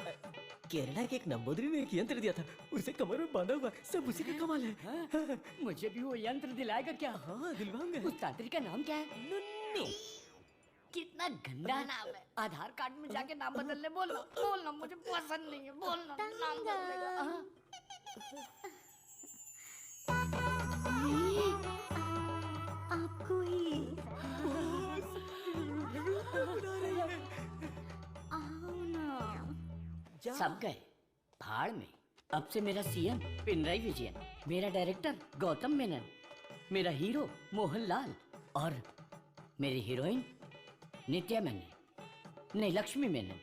केरला के एक नंबोदरी ने एक यंत्र दिया था, उसे कमर में बांधा हुआ, सब उसी का कमाल है। हाँ? मुझे भी वो यंत्र दिलाएगा क्या? हाँ, दिलवाऊंगा। उस तांत्रिक का नाम क्या है? नुन्नू। कितना गंदा नाम है। आधार कार्ड में जाके नाम बदलने बोलो। बोलना, मुझे पसंद नहीं है। बोलना, नाम बदलेगा। आपको ही। आओ ना। सब गए भाड़ में। अब से मेरा सीएम पिनराई विजयन, मेरा डायरेक्टर गौतम मेनन, मेरा हीरो मोहनलाल और मेरी हीरोइन नित्या मेनन, नहीं लक्ष्मी मेनन,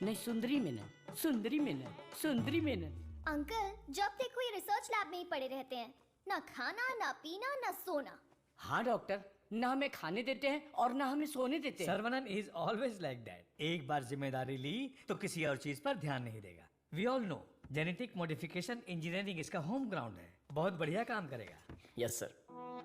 नहीं सुंदरी मेनन, सुंदरी मेनन, सुंदरी मेनन। अंकल, जब देखो ये रिसर्च लैब में ही पड़े रहते हैं, ना खाना, ना पीना, ना सोना। हाँ डॉक्टर, ना हमें खाने देते हैं और ना हमें सोने देते हैं। Saravanan is always like that. एक बार जिम्मेदारी ली तो किसी और चीज पर ध्यान नहीं देगा। We all know genetic modification engineering इसका होम ग्राउंड है। बहुत बढ़िया काम करेगा। यस सर,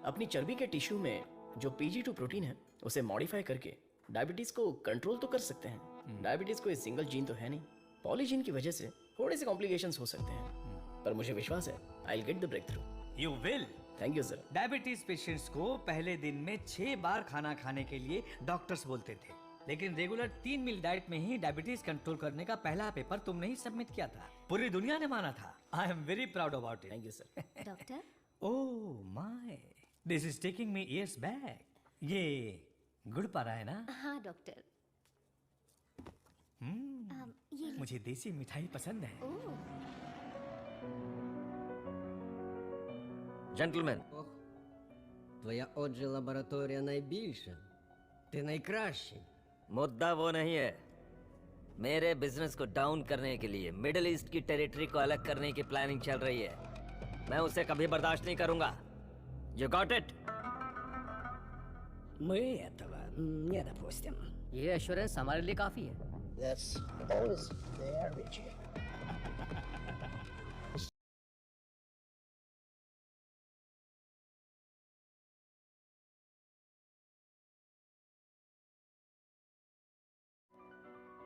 अपनी चर्बी के टिश्यू में जो PG2 प्रोटीन है उसे मॉडिफाई करके डायबिटीज को कंट्रोल तो कर सकते हैं। डायबिटीज कोई सिंगल जीन तो है नहीं, पॉलीजीन की वजह से थोड़े से कॉम्प्लिकेशंस हो सकते हैं, पर मुझे विश्वास है I will get the breakthrough. You will. Thank you sir. Diabetes patients को पहले दिन में 6 बार खाना खाने के लिए डॉक्टर्स बोलते थे, लेकिन रेगुलर 3 मील डाइट में ही डायबिटीज कंट्रोल करने का पहला पेपर तुमने ही सबमिट किया था। पूरी दुनिया ने माना था। आई am very proud about it. Thank you sir. Doctor. Oh my, this is taking me years back. ये गुड़ पारा है ना? हाँ डॉक्टर। ये मुझे देसी मिठाई पसंद है। Gentlemen, твоя отже лабораторія найбільша. Ти найкращий. मुद्दा वो नहीं है। मेरे बिजनेस को डाउन करने के लिए मिडिल ईस्ट की टेरिटरी को अलग करने की प्लानिंग चल रही है। मैं उसे कभी बर्दाश्त नहीं करूंगा। You got it? Мы этого не допустим। ये एश्योरेंस हमारे लिए काफी है। That's always very cheap.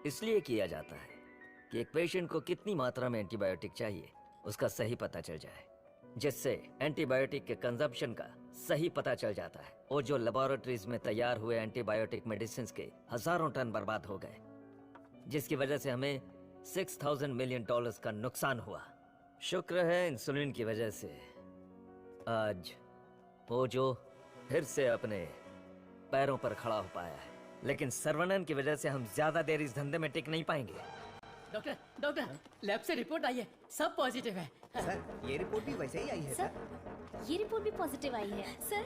इसलिए किया जाता है कि एक पेशेंट को कितनी मात्रा में एंटीबायोटिक चाहिए उसका सही पता चल जाए, जिससे एंटीबायोटिक के कंजप्शन का सही पता चल जाता है। और जो लेबोरेटरीज में तैयार हुए एंटीबायोटिक मेडिसिन के हजारों टन बर्बाद हो गए, जिसकी वजह से हमें $6,000 मिलियन का नुकसान हुआ। शुक्र है इंसुलिन की वजह से आज वो जो फिर से अपने पैरों पर खड़ा हो पाया है, लेकिन सर्वनन की वजह से हम ज्यादा देर इस धंधे में टिक नहीं पाएंगे। डॉक्टर, डॉक्टर, लैब से रिपोर्ट आई है, सब पॉजिटिव है। सर, ये रिपोर्ट भी वैसे ही आई है सर। ये रिपोर्ट भी पॉजिटिव आई है सर।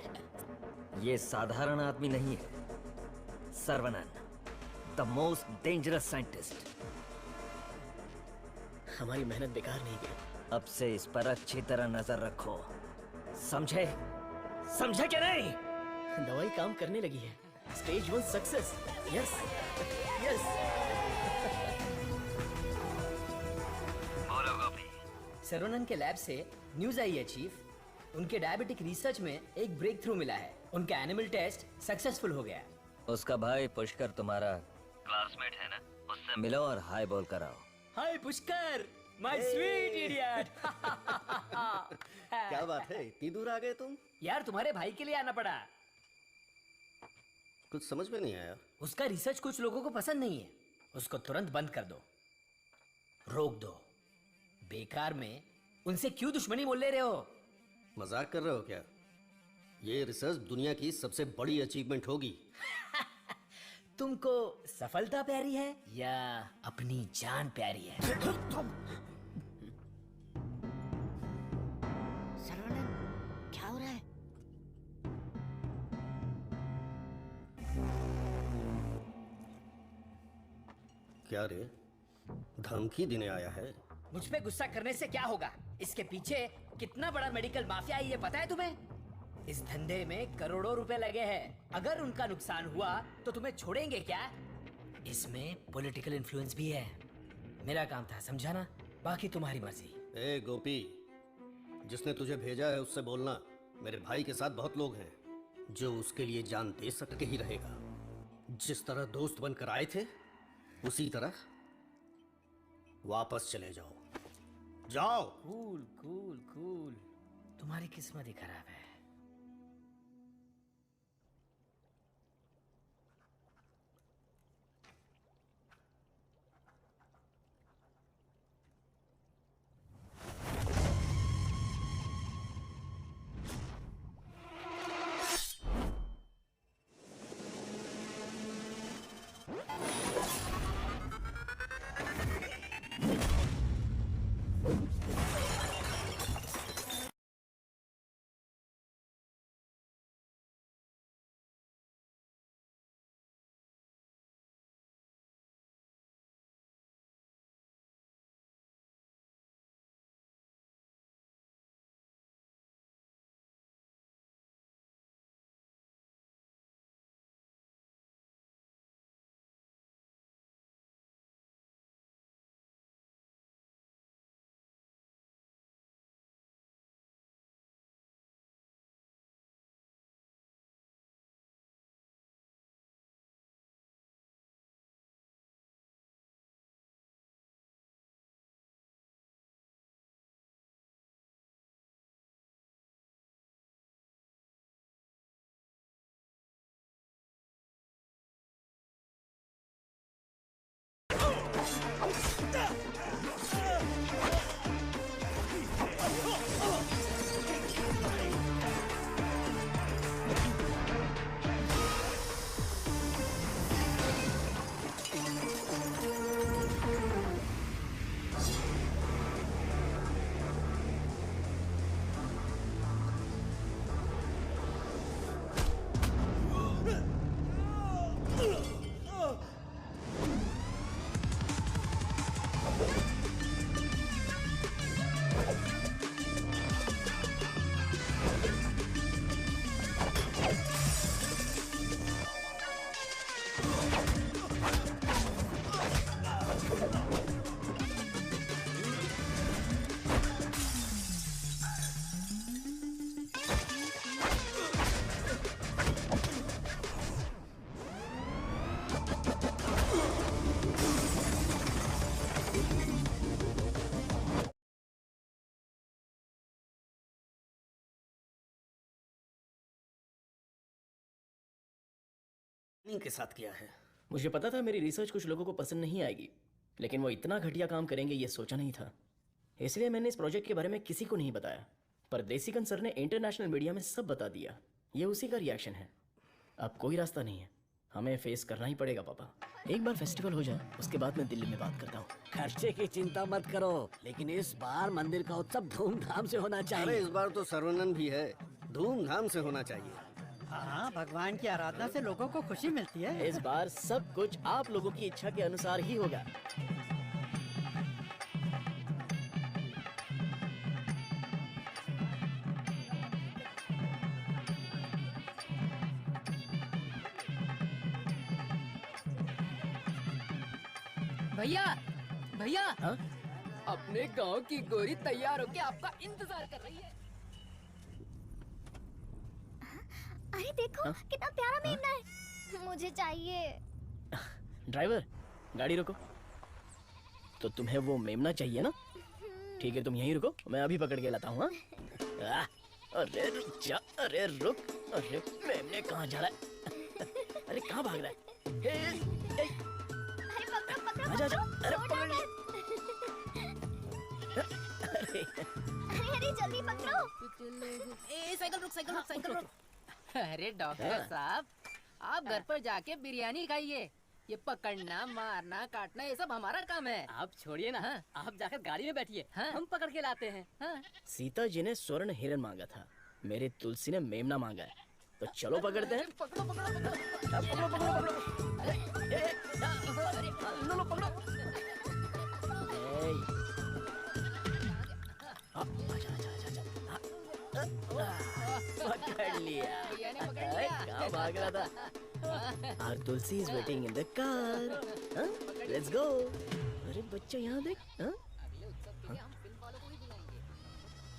ये साधारण आदमी नहीं है, Saravanan, the most dangerous scientist. हमारी मेहनत बेकार नहीं गई। अब से इस पर अच्छी तरह नजर रखो, समझे? समझे क्या नहीं? दवाई काम करने लगी है। Stage 1 success. Yes yes. Saravanan के लैब से न्यूज आई है चीफ, उनके डायबिटिक रिसर्च में एक ब्रेक थ्रू मिला है। उनका एनिमल टेस्ट सक्सेसफुल हो गया। उसका भाई पुष्कर तुम्हारा क्लासमेट है ना, उससे मिलो और हाय बोल कर आओ। हाय पुष्कर, माय स्वीट इडियट। क्या बात है, इतनी दूर आ गए तुम? यार तुम्हारे भाई के लिए आना पड़ा। कुछ समझ में नहीं आया। उसका रिसर्च कुछ लोगों को पसंद नहीं है, उसको तुरंत बंद कर दो, रोक दो। बेकार में उनसे क्यों दुश्मनी मोल ले रहे हो? मजाक कर रहे हो क्या? ये रिसर्च दुनिया की सबसे बड़ी अचीवमेंट होगी। तुमको सफलता प्यारी है या अपनी जान प्यारी है? क्या रे, धमकी देने आया है? मुझ पे गुस्सा करने से क्या होगा? इसके पीछे कितना बड़ा मेडिकल माफिया है ये पता है तुम्हें? इस धंधे में करोड़ों रुपए लगे हैं। अगर उनका नुकसान हुआ तो तुम्हें छोड़ेंगे क्या? इसमें पॉलिटिकल इन्फ्लुएंस भी है। मेरा काम था समझाना, बाकी तुम्हारी मर्जी। ए गोपी, जिसने तुझे भेजा है उससे बोलना मेरे भाई के साथ बहुत लोग हैं जो उसके लिए जान दे सकते ही रहेगा। जिस तरह दोस्त बनकर आए थे उसी तरह वापस चले जाओ। जाओ। कूल कूल कूल, तुम्हारी किस्मत ही खराब है। के साथ किया है। मुझे पता था मेरी रिसर्च कुछ लोगों को पसंद नहीं आएगी, लेकिन वो इतना घटिया काम करेंगे ये सोचा नहीं था। इसलिए मैंने इस प्रोजेक्ट के बारे में किसी को नहीं बताया, पर देसीकन सर ने इंटरनेशनल मीडिया में सब बता दिया। ये उसी का रिएक्शन है। अब कोई रास्ता नहीं है, हमें फेस करना ही पड़ेगा पापा। एक बार फेस्टिवल हो जाए उसके बाद मैं दिल्ली में बात करता हूँ। खर्चे की चिंता मत करो, लेकिन इस बार मंदिर का उत्सव धूमधाम से होना चाहिए। अरे इस बार तो सर्वनन भी है, धूमधाम से होना चाहिए। हाँ, भगवान की आराधना से लोगों को खुशी मिलती है। इस बार सब कुछ आप लोगों की इच्छा के अनुसार ही होगा। भैया भैया, हाँ? अपने गांव की गोरी तैयार होके आपका इंतजार कर रही है। अरे देखो कितना प्यारा मेमना है, मुझे चाहिए। ड्राइवर, गाड़ी रोको। तो तुम्हें वो मेमना चाहिए ना? ठीक है, तुम यहीं रुको, मैं अभी पकड़ के लाता हूँ। अरे रुक जा, अरे रुक, अरे मेमने कहाँ जा रहा है? अरे कहाँ भाग रहा है? आजा आजा, अरे पकड़ ले। अरे जल्दी पकड़ो। साइकिल रुक, साइकिल रुक, साइकिल रुक। अरे डॉक्टर साहब, आप घर पर जाके बिरयानी खाइए। ये पकड़ना, मारना, काटना ये सब हमारा काम है। आप छोड़िए ना, आप जाकर गाड़ी में बैठिए, हम पकड़ के लाते हैं। सीता जी ने स्वर्ण हिरन मांगा था, मेरे तुलसी ने मेमना मांगा है, तो चलो पकड़ते हैं। पकड़ो पकड़ो पकड़ो, पकड़ो पकड़ो पकड़ो। पकड़ लिया। अरे, कहाँ भाग रहा था? और Tulsi is waiting in the car. Let's go. अरे बच्चा यहाँ देख। हाँ?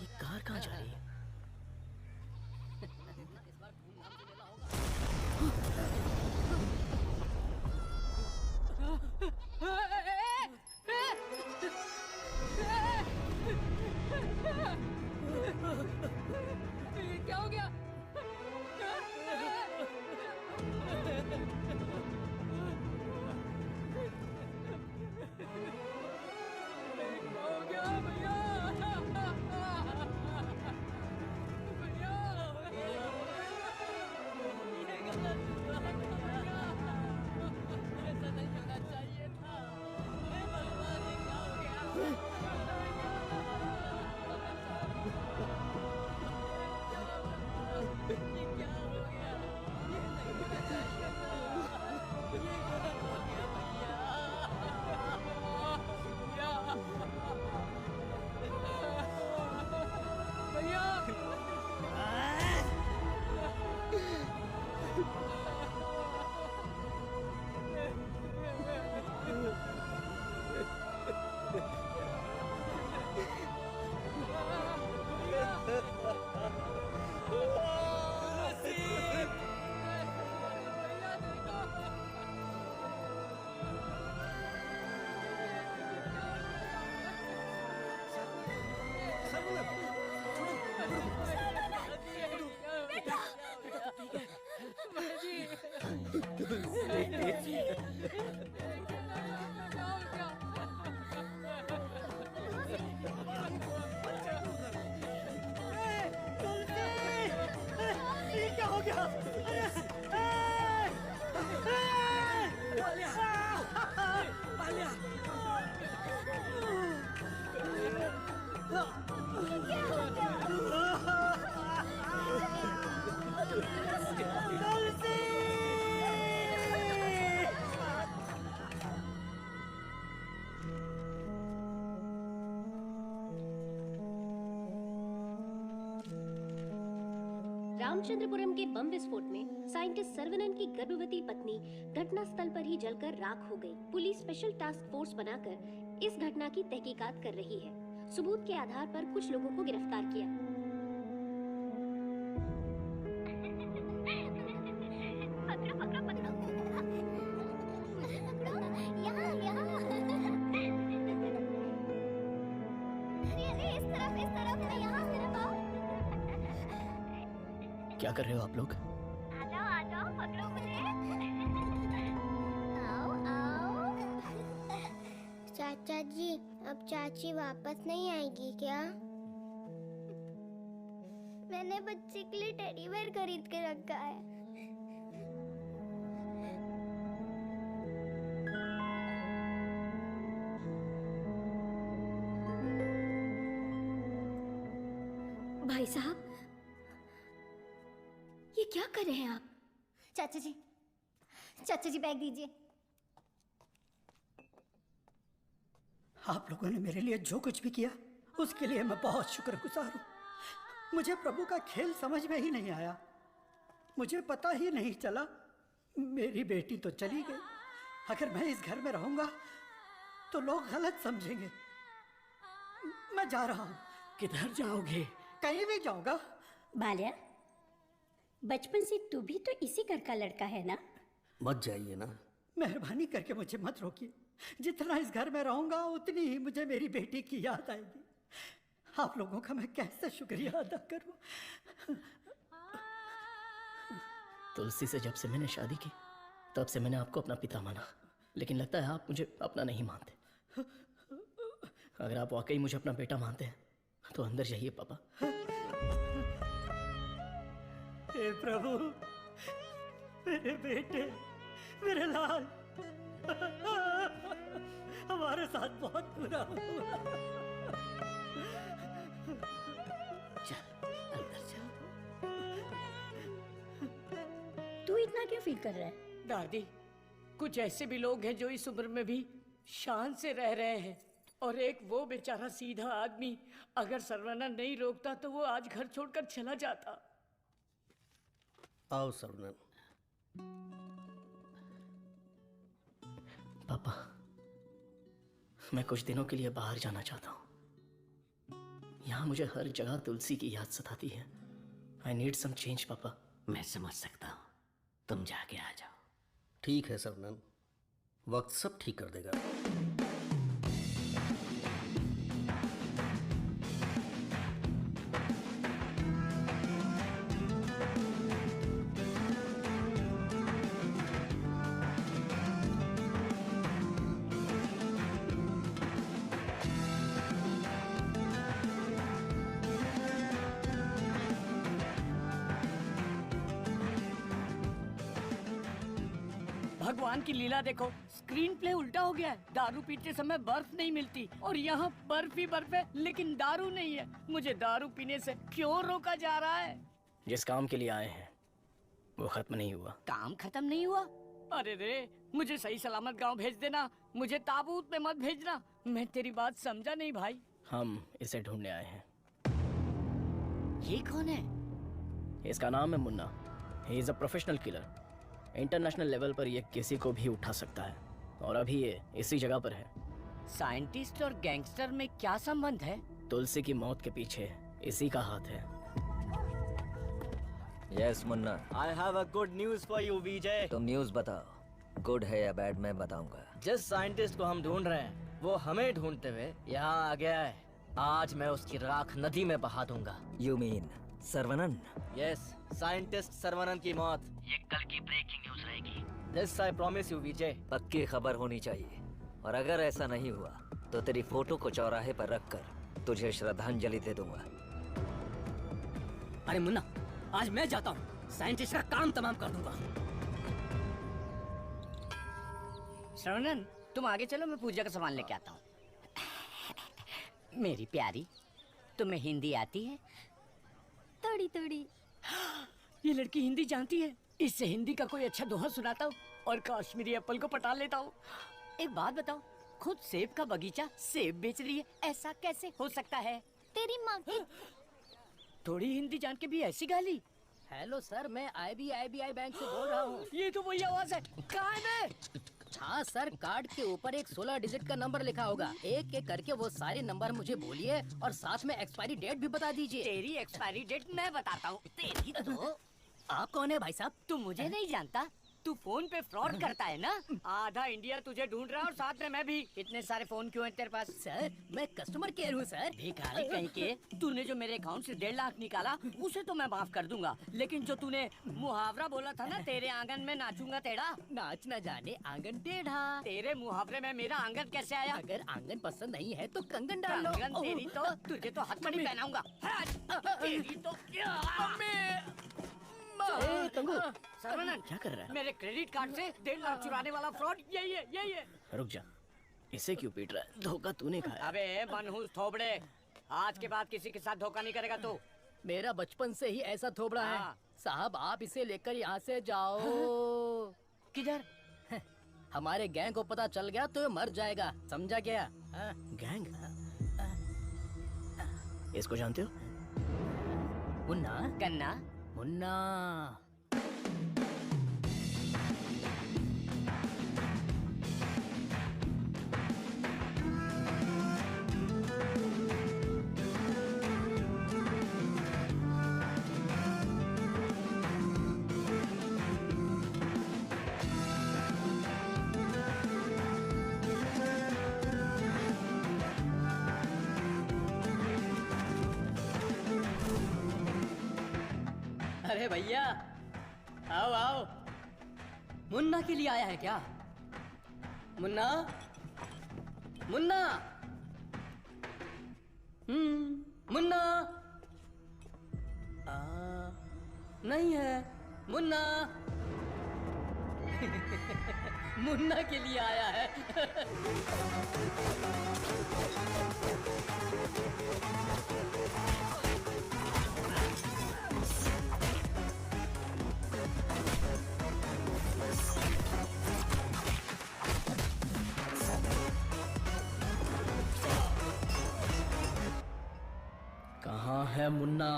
ये कार कहाँ जा रही है? ये क्या हो गया? हो गया भैया। ऐसा नहीं होना चाहिए था। भगवान ये क्या हो गया? क्या हो गया? रामचंद्रपुरम के बम विस्फोट में साइंटिस्ट सर्वनन की गर्भवती पत्नी घटनास्थल पर ही जलकर राख हो गई। पुलिस स्पेशल टास्क फोर्स बनाकर इस घटना की तहकीकात कर रही है। सबूत के आधार पर कुछ लोगों को गिरफ्तार किया। पकड़ो पकड़ो पकड़ो। मुझे पकड़ो। यहाँ यहाँ। अरे इस तरफ मैं यहाँ तरफ आओ। क्या कर रहे हो आप लोग? आ जाओ पकड़ो मुझे। आओ आओ। चाचा जी अब चाची वापस नहीं आएगी क्या? मैंने बच्चे के लिए टेडी बेयर खरीद के रखा है। भाई साहब, ये क्या कर रहे हैं आप? चाचा जी बैग दीजिए। आप लोगों ने मेरे लिए जो कुछ भी किया उसके लिए मैं बहुत शुक्रगुजार हूँ। मुझे प्रभु का खेल समझ में ही नहीं आया। मुझे पता ही नहीं चला। मेरी बेटी तो चली गई। अगर मैं इस घर में रहूंगा तो लोग गलत समझेंगे। मैं जा रहा हूँ। किधर जाओगे? कहीं भी जाऊंगा। बाल्या, बचपन से तू भी तो इसी घर का लड़का है ना? मत जाइए ना। मेहरबानी करके मुझे मत रोकिए। जितना इस घर में रहूंगा उतनी ही मुझे मेरी बेटी की याद आएगी। आप लोगों का मैं कैसे शुक्रिया अदा करूं। तुलसी से जब से मैंने शादी की तब से मैंने आपको अपना पिता माना, लेकिन लगता है आप मुझे अपना नहीं मानते। अगर आप वाकई मुझे अपना बेटा मानते हैं तो अंदर जाइए पापा। हे प्रभु, मेरे बेटे, मेरे लाल, हमारे साथ बहुत बुरा हुआ। तू इतना क्यों फील कर रहा है? दादी, कुछ ऐसे भी लोग हैं जो इस उम्र में भी शान से रह रहे हैं और एक वो बेचारा सीधा आदमी, अगर सर्वनन नहीं रोकता तो वो आज घर छोड़कर चला जाता। आओ सर्वनन। पापा, मैं कुछ दिनों के लिए बाहर जाना चाहता हूँ। यहाँ मुझे हर जगह तुलसी की याद सताती है। आई नीड सम चेंज पापा। मैं समझ सकता हूँ, तुम जाके आ जाओ। ठीक है सर्वनन, वक्त सब ठीक कर देगा। भगवान की लीला देखो, स्क्रीन प्ले उल्टा हो गया है। दारू पीते समय बर्फ नहीं मिलती और यहाँ बर्फ ही बर्फ है, लेकिन दारू नहीं है। मुझे दारू पीने से क्यों रोका जा रहा है? जिस काम के लिए आए हैं वो खत्म नहीं हुआ। काम खत्म नहीं हुआ? अरे रे, मुझे सही सलामत गांव भेज देना, मुझे ताबूत में मत भेजना। मैं तेरी बात समझा नहीं भाई। हम इसे ढूंढने आए हैं। ये कौन है? इसका नाम है मुन्ना। ही is a professional killer. International level पर ये किसी को भी उठा सकता है और अभी ये इसी जगह पर है। साइंटिस्ट और गैंगस्टर में क्या संबंध है? तुलसी की मौत के पीछे इसी का हाथ है। Yes Munna. I have a good news for you Vijay. तुम न्यूज बताओ, गुड है या बैड मैं बताऊंगा। जिस साइंटिस्ट को हम ढूंढ रहे हैं वो हमें ढूंढते हुए यहाँ आ गया है। आज मैं उसकी राख नदी में बहा दूंगा। You mean Saravanan? Yes, scientist Saravanan की मौत ये कल की ब्रेकिंग न्यूज रहेगी। दिस आई प्रॉमिस यू विजय। पक्की खबर होनी चाहिए, और अगर ऐसा नहीं हुआ तो तेरी फोटो को चौराहे पर रखकर तुझे श्रद्धांजलि दे दूंगा। अरे मुन्ना, आज मैं जाता हूँ, साइंटिस्ट का काम तमाम कर दूंगा। श्रवणन, तुम आगे चलो, मैं पूजा का सामान लेके आता हूँ। मेरी प्यारी, तुम्हें हिंदी आती है? थोड़ी थोड़ी। ये लड़की हिंदी जानती है। इससे हिंदी का कोई अच्छा दोहा सुनाता हूँ और कश्मीरी एप्पल को पटा लेता हूँ। एक बात बताओ, खुद सेब का बगीचा सेब बेच रही है, ऐसा कैसे हो सकता है? तेरी माँ की थोड़ी हिंदी जान के भी ऐसी गाली? हेलो सर, मैं IBI बैंक से बोल रहा हूँ। ये तो वही आवाज है। कहाँ है मैं? हाँ सर, कार्ड के ऊपर एक 16 डिजिट का नंबर लिखा होगा। एक एक करके वो सारे नंबर मुझे बोलिए और साथ में एक्सपायरी डेट भी बता दीजिए। तेरी एक्सपायरी डेट मैं बताता हूँ। तेरी तो आप कौन है भाई साहब? तू मुझे नहीं जानता? तू फोन पे फ्रॉड करता है ना? आधा इंडिया तुझे ढूंढ रहा है और साथ में मैं भी। इतने सारे फोन क्यों हैं तेरे पास? सर, मैं कस्टमर केयर हूँ सर। भिखारी कहीं के। तूने जो मेरे अकाउंट से 1.5 लाख निकाला उसे तो मैं माफ कर दूंगा, लेकिन जो तूने मुहावरा बोला था ना, तेरे आंगन में नाचूंगा टेढ़ा, नाच ना जाने आंगन टेढ़ा। तेरे मुहावरे में मेरा आंगन कैसे आया? अगर आंगन पसंद नहीं है तो कंगन डाल लो। कंगन तेरी तो, तुझे तो हथकड़ी पहनाऊंगा। तेरी तो सर्वनन, क्या कर रहा है? मेरे क्रेडिट कार्ड से 1.5 लाख चुराने वाला फ्रॉड यही है, यही है। रुक जा, इसे क्यों पीट रहा है? धोखा तूने खाया। अबे मनहूस थोबड़े, आज के बाद किसी के साथ धोखा नहीं करेगा तू। मेरा बचपन से ही ऐसा थोबड़ा है साहब। आप इसे लेकर यहाँ से जाओ। किधर? हमारे गैंग को पता चल गया तो ये मर जाएगा, समझा क्या? गैंग? इसको जानते हो? मुन्ना, कन्ना, मुन्ना। अरे भैया, आओ आओ। मुन्ना के लिए आया है क्या? मुन्ना, मुन्ना, मुन्ना। नहीं है मुन्ना। मुन्ना के लिए आया है। है मुन्ना?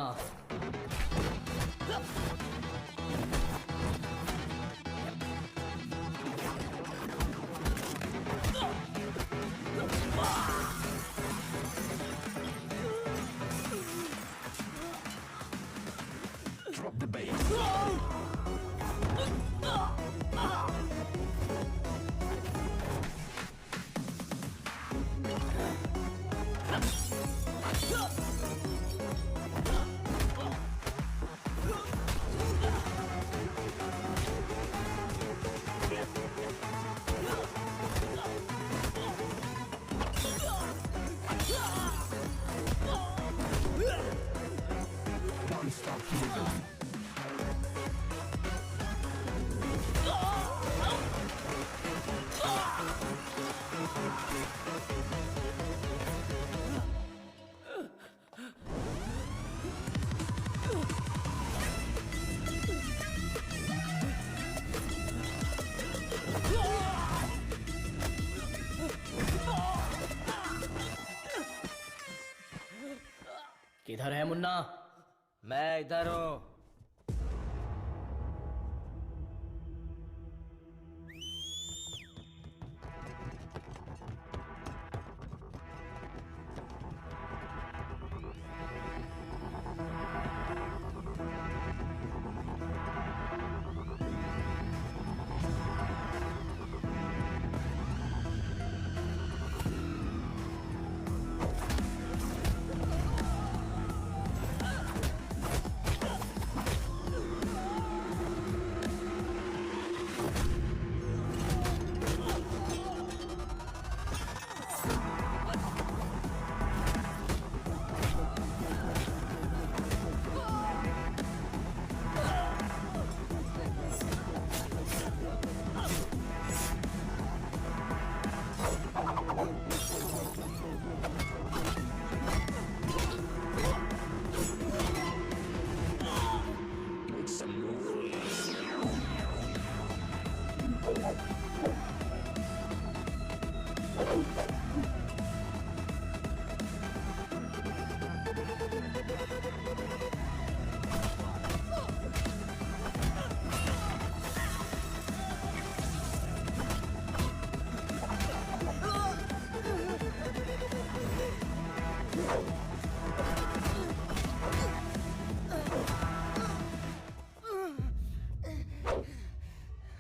किधर है मुन्ना? मैं इधर हूँ।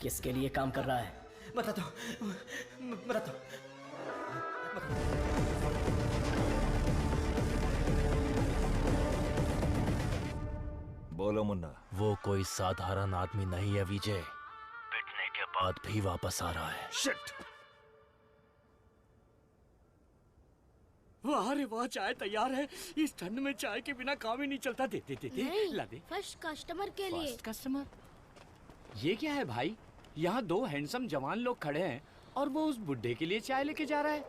किसके लिए काम कर रहा है? बताता हूँ। बोलो मुन्ना। वो कोई साधारण आदमी नहीं है विजय, पिटने के बाद भी वापस आ रहा है। शिट! वाह रे वाह, चाय तैयार है। इस ठंड में चाय के बिना काम ही नहीं चलता। दे दे दे दे, ला दे। फर्स्ट कस्टमर के लिए। First customer? ये क्या है भाई? यहाँ दो हैंडसम जवान लोग खड़े हैं और वो उस बुड्ढे के लिए चाय लेके जा रहा है।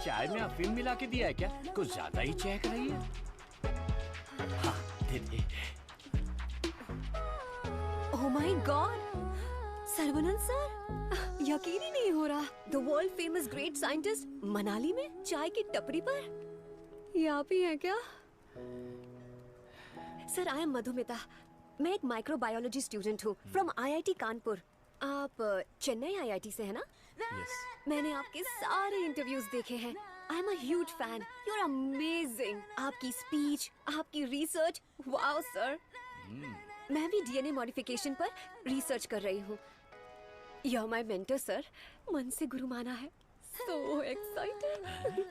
चाय में अफीम मिला के दिया है क्या? कुछ ज्यादा ही चहक रही है। हाँ, दे दे। ओह माय गॉड, सर्वनंद सर, यकीन ही नहीं हो रहा। The world famous great scientist Manali में चाय की टपरी पर। ये आप ही हैं क्या? Sir, I M Madhumita. मैं एक माइक्रोबायोलॉजी स्टूडेंट हूँ फ्रॉम IIT कानपुर। आप चेन्नई IIT से है ना? Yes. मैंने आपके सारे इंटरव्यूज देखे हैं। I am a huge fan. You are amazing. आपकी स्पीच, आपकी रिसर्च, वाओ सर। मैं भी DNA मॉडिफिकेशन पर रिसर्च कर रही हूँ। You are my mentor sir. मन से गुरु माना है। So excited.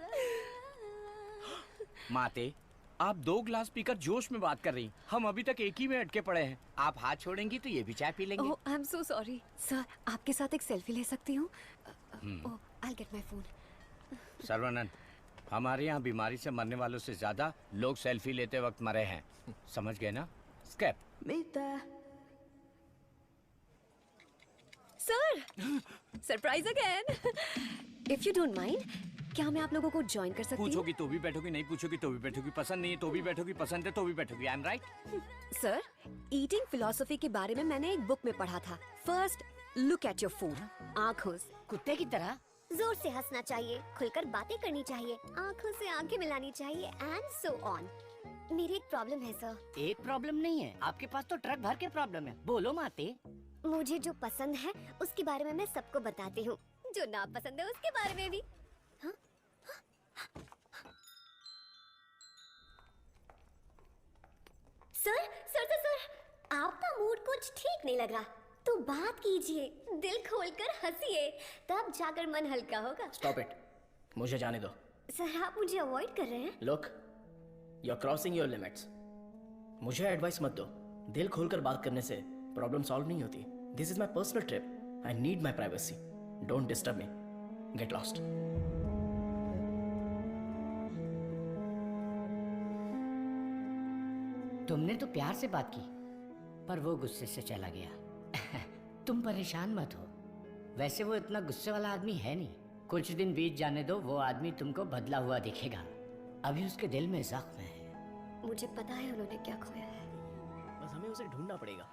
माते, आप 2 ग्लास पीकर जोश में बात कर रही। हम अभी तक एक ही में अटके पड़े हैं। आप हाथ छोड़ेंगी तो ये भी चाय पी लेंगे। Oh, I am so sorry sir. आपके साथ एक सेल्फी ले सकती हूँ? Oh, I will get my phone. Sarvanand, हमारे यहाँ बीमारी से मरने वालों से ज्यादा लोग सेल्फी लेते वक्त मरे हैं। समझ गए ना? Escape. Sir, surprise again. If you don't mind, क्या मैं आप लोगों को ज्वाइन कर सकती हूँ? पूछोगी तो भी बैठोगी, नहीं पूछोगी तो भी बैठोगी, पसंद नहीं है तो भी बैठोगी, पसंद है तो भी बैठोगी। I am right? Sir, eating philosophy के बारे में मैंने एक बुक में पढ़ा था। First look at your food, आँखों से। कुत्ते की तरह जोर से हंसना चाहिए, खुलकर बातें करनी चाहिए, आंखों से आंखें मिलानी चाहिए एंड सो ऑन। मेरी एक प्रॉब्लम है सर। एक प्रॉब्लम नहीं है, आपके पास तो ट्रक भर के प्रॉब्लम है। बोलो माते। मुझे जो पसंद है उसके बारे में मैं सबको बताती हूँ, जो ना पसंद है उसके बारे में भी। हाँ? सर सर सर सर, आपका मूड कुछ ठीक नहीं लग रहा, तो बात कीजिए, दिल खोलकर हंसिए, तब जाकर मन हल्का होगा। स्टॉप इट, मुझे जाने दो। सर आप मुझे अवॉइड कर रहे हैं? Look, you are crossing your limits. मुझे एडवाइस मत दो। दिल खोलकर बात करने से प्रॉब्लम सॉल्व नहीं होती। This is my personal trip, I need my privacy. Don't disturb me, get lost. तुमने तो प्यार से बात की, पर वो गुस्से से चला गया। तुम परेशान मत हो, वैसे वो इतना गुस्से वाला आदमी है नहीं। कुछ दिन बीत जाने दो, वो आदमी तुमको बदला हुआ दिखेगा। अभी उसके दिल में जख्म है। मुझे पता है उन्होंने क्या खोया है। बस हमें उसे ढूंढना पड़ेगा।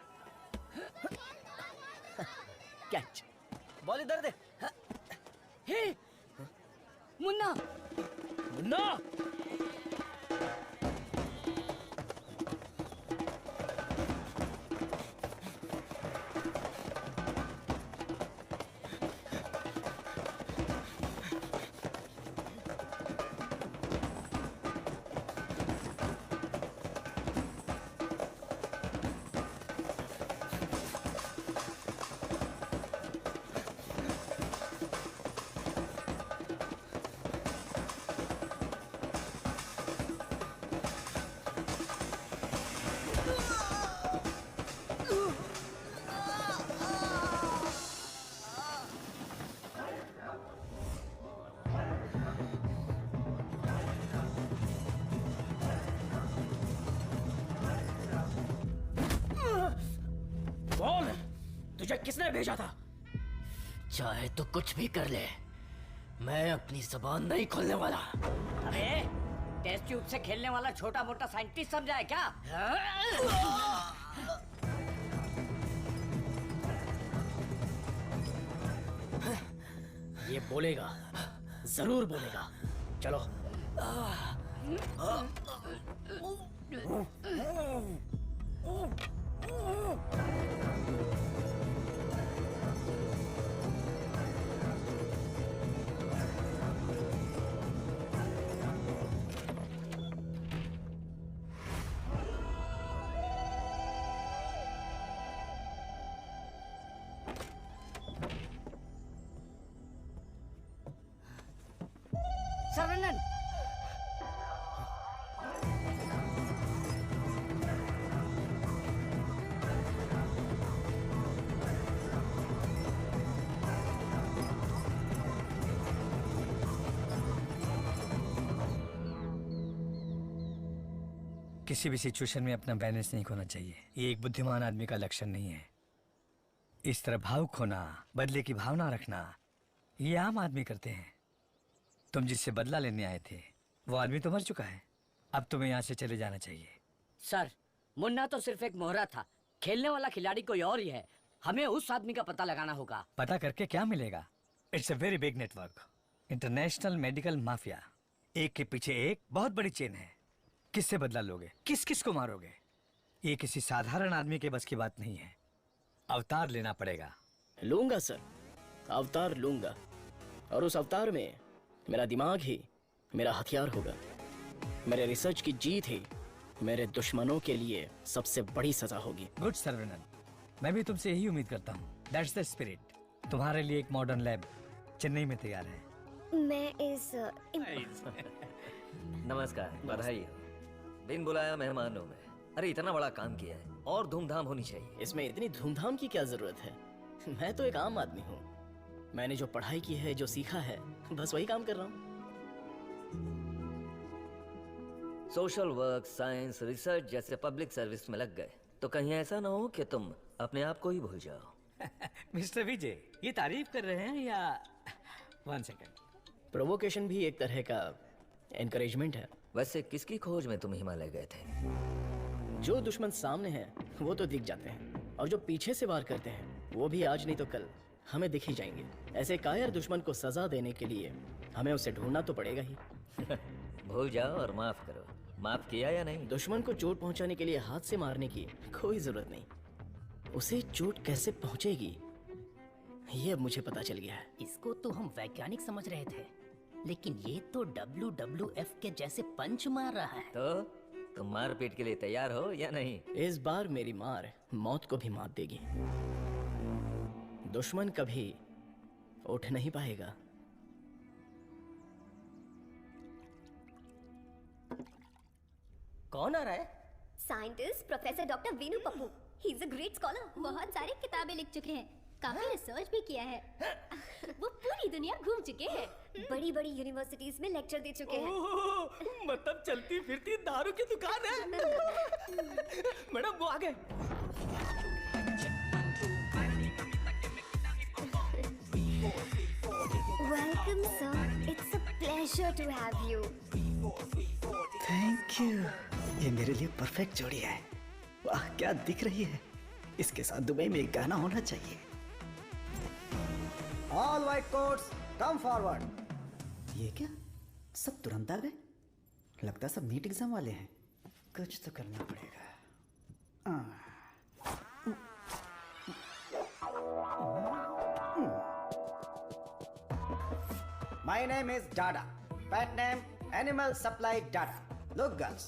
कैच, बॉल इधर दे। हे मुन्ना, मुन्ना! तुझे किसने भेजा था? चाहे तो कुछ भी कर ले, मैं अपनी जबान नहीं खोलने वाला। अबे टेस्ट ट्यूब से खेलने वाला छोटा मोटा साइंटिस्ट समझा है क्या? ये बोलेगा, जरूर बोलेगा। चलो। सर्वनंद, किसी भी सिचुएशन में अपना बैलेंस नहीं खोना चाहिए। ये एक बुद्धिमान आदमी का लक्षण नहीं है। इस तरह भावुक होना, बदले की भावना रखना, ये आम आदमी करते हैं। तुम जिससे बदला लेने आए थे वो आदमी तो मर चुका है। अब तुम्हें यहाँ से चले जाना चाहिए। सर मुन्ना तो सिर्फ एक मोहरा था, खेलने वाला खिलाड़ी कोई और ही है। हमें उस आदमी का पता लगाना होगा। पता करके क्या मिलेगा? It's a very big network, international medical mafia. एक के पीछे एक बहुत बड़ी चेन है। किससे बदला लोगे? किस किस को मारोगे? ये किसी साधारण आदमी के बस की बात नहीं है। अवतार लेना पड़ेगा। लूंगा सर, अवतार लूंगा, और उस अवतार में मेरा दिमाग ही मेरा हथियार होगा। मेरे रिसर्च की जीत ही मेरे दुश्मनों के लिए सबसे बड़ी सजा होगी। गुड सर्वनंद, मैं भी तुमसे यही उम्मीद करता हूँ। That's the spirit. तुम्हारे लिए एक मॉडर्न लैब चेन्नई में तैयार है। मैं इस नमस्कार, बधाई हो। बिन बुलाया मेहमानों में। अरे इतना बड़ा काम किया है और धूमधाम होनी चाहिए। इसमें इतनी धूमधाम की क्या जरूरत है? मैं तो एक आम आदमी हूँ। मैंने जो पढ़ाई की है, जो सीखा है, बस वही काम कर रहा हूँ। सोशल वर्क, साइंस, रिसर्च जैसे पब्लिक सर्विस में लग गए तो कहीं ऐसा ना हो कि तुम अपने आप को ही भूल जाओ। मिस्टर विजय, ये तारीफ कर रहे हैं या 1 सेकंड? प्रोवोकेशन भी एक तरह का एनकरेजमेंट है। वैसे किसकी खोज में तुम हिमालय गए थे? जो दुश्मन सामने हैं वो तो दिख जाते हैं, और जो पीछे से वार करते हैं वो भी आज नहीं तो कल हमें दिख ही जाएंगे। ऐसे कायर दुश्मन को सजा देने के लिए हमें उसे ढूंढना तो पड़ेगा ही। भूल जाओ और माफ करो। माफ किया या नहीं? दुश्मन को चोट पहुंचाने के लिए हाथ से मारने की कोई जरूरत नहीं। उसे चोट कैसे पहुंचेगी ये अब मुझे पता चल गया है। इसको तो हम वैज्ञानिक समझ रहे थे, लेकिन ये तो WWF के जैसे पंच मार रहा है। तो तुम मारपीट के लिए तैयार हो या नहीं? इस बार मेरी मार मौत को भी मात देगी। दुश्मन कभी उठ नहीं पाएगा। कौन आ रहा है? Scientist professor doctor Veenu Pappu. He is a great scholar. बहुत सारी किताबें लिख चुके हैं, काफी रिसर्च भी किया है। वो पूरी दुनिया घूम चुके हैं, बड़ी बड़ी यूनिवर्सिटीज में लेक्चर दे चुके हैं। मतलब चलती फिरती दारू की दुकान है। मैडम वो आ गए। Welcome sir, it's a pleasure to have you. Thank you. ये मेरे लिए परफेक्ट जोड़ी है। वाह क्या दिख रही है। इसके साथ दुबई में एक गाना होना चाहिए। All white quotes come forward. ये क्या, सब तुरंत आ गए? लगता सब नीट एग्जाम वाले हैं। कुछ तो करना पड़ेगा। My name is Dada. Pet name Animal Supply Dada. Look girls,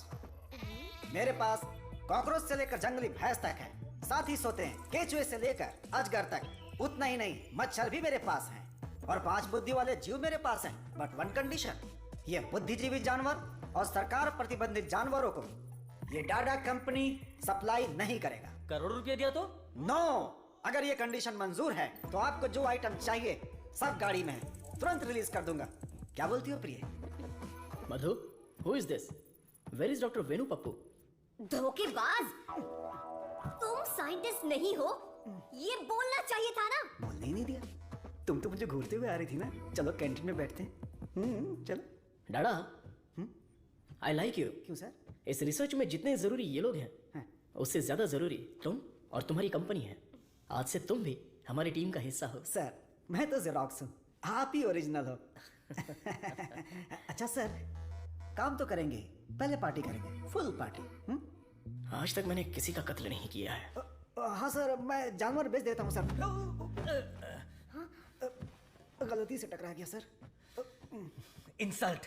मेरे पास कॉकरोच से लेकर जंगली भैंस तक है। साथ ही सोते हैं केचुए से लेकर अजगर तक। उतना ही नहीं, मच्छर भी मेरे पास हैं। और 5 बुद्धि वाले जीव मेरे पास हैं। बट 1 कंडीशन, ये बुद्धिजीवी जानवर और सरकार प्रतिबंधित जानवरों को ये डाडा कंपनी सप्लाई नहीं करेगा। करोड़ रुपया दिया तो? नो, अगर ये कंडीशन मंजूर है तो आपको जो आइटम चाहिए सब गाड़ी में है, तुरंत रिलीज कर दूंगा। क्या बोलती हो प्रिय? Madhu, who is this? Where is doctor Venu Pappu? धोखेबाज, तुम साइंटिस्ट नहीं हो, ये बोलना चाहिए था ना। बोलने ही नहीं दिया। तुम तो मुझे घूरते हुए आ रही थी ना। चलो कैंटीन में बैठते हैं। चलो। डाडा, आई लाइक यू। क्यों सर? इस रिसर्च में जितने जरूरी ये लोग हैं, उससे ज्यादा जरूरी तुम और तुम्हारी कंपनी है। आज से तुम भी हमारी टीम का हिस्सा हो। सर, मैं तो जेरोक्स हूँ, आप ही ओरिजिनल हो। अच्छा सर, काम तो करेंगे, पहले पार्टी करेंगे, फुल पार्टी। आज तक मैंने किसी का कत्ल नहीं किया है। हाँ सर, मैं जानवर बेच देता हूँ सर। गलती से टकरा गया सर। इंसल्ट,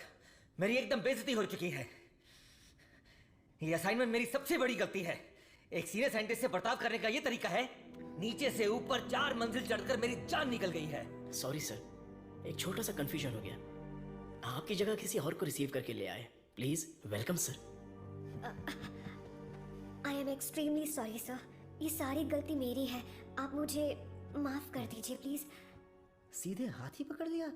मेरी एकदम बेइज्जती हो चुकी है। ये असाइनमेंट मेरी सबसे बड़ी गलती है। एक सीनियर साइंटिस्ट से बर्ताव करने का ये तरीका है। नीचे से ऊपर 4 मंजिल चढ़कर मेरी जान निकल गई है। सॉरी सर, एक छोटा सा कंफ्यूजन हो गया। आपकी जगह किसी और को रिसीव करके ले आए। Please welcome sir. I am extremely sorry sir, ये सारी गलती मेरी है। आप मुझे माफ कर दीजिए प्लीज। सीधे हाथ ही पकड़ लिया।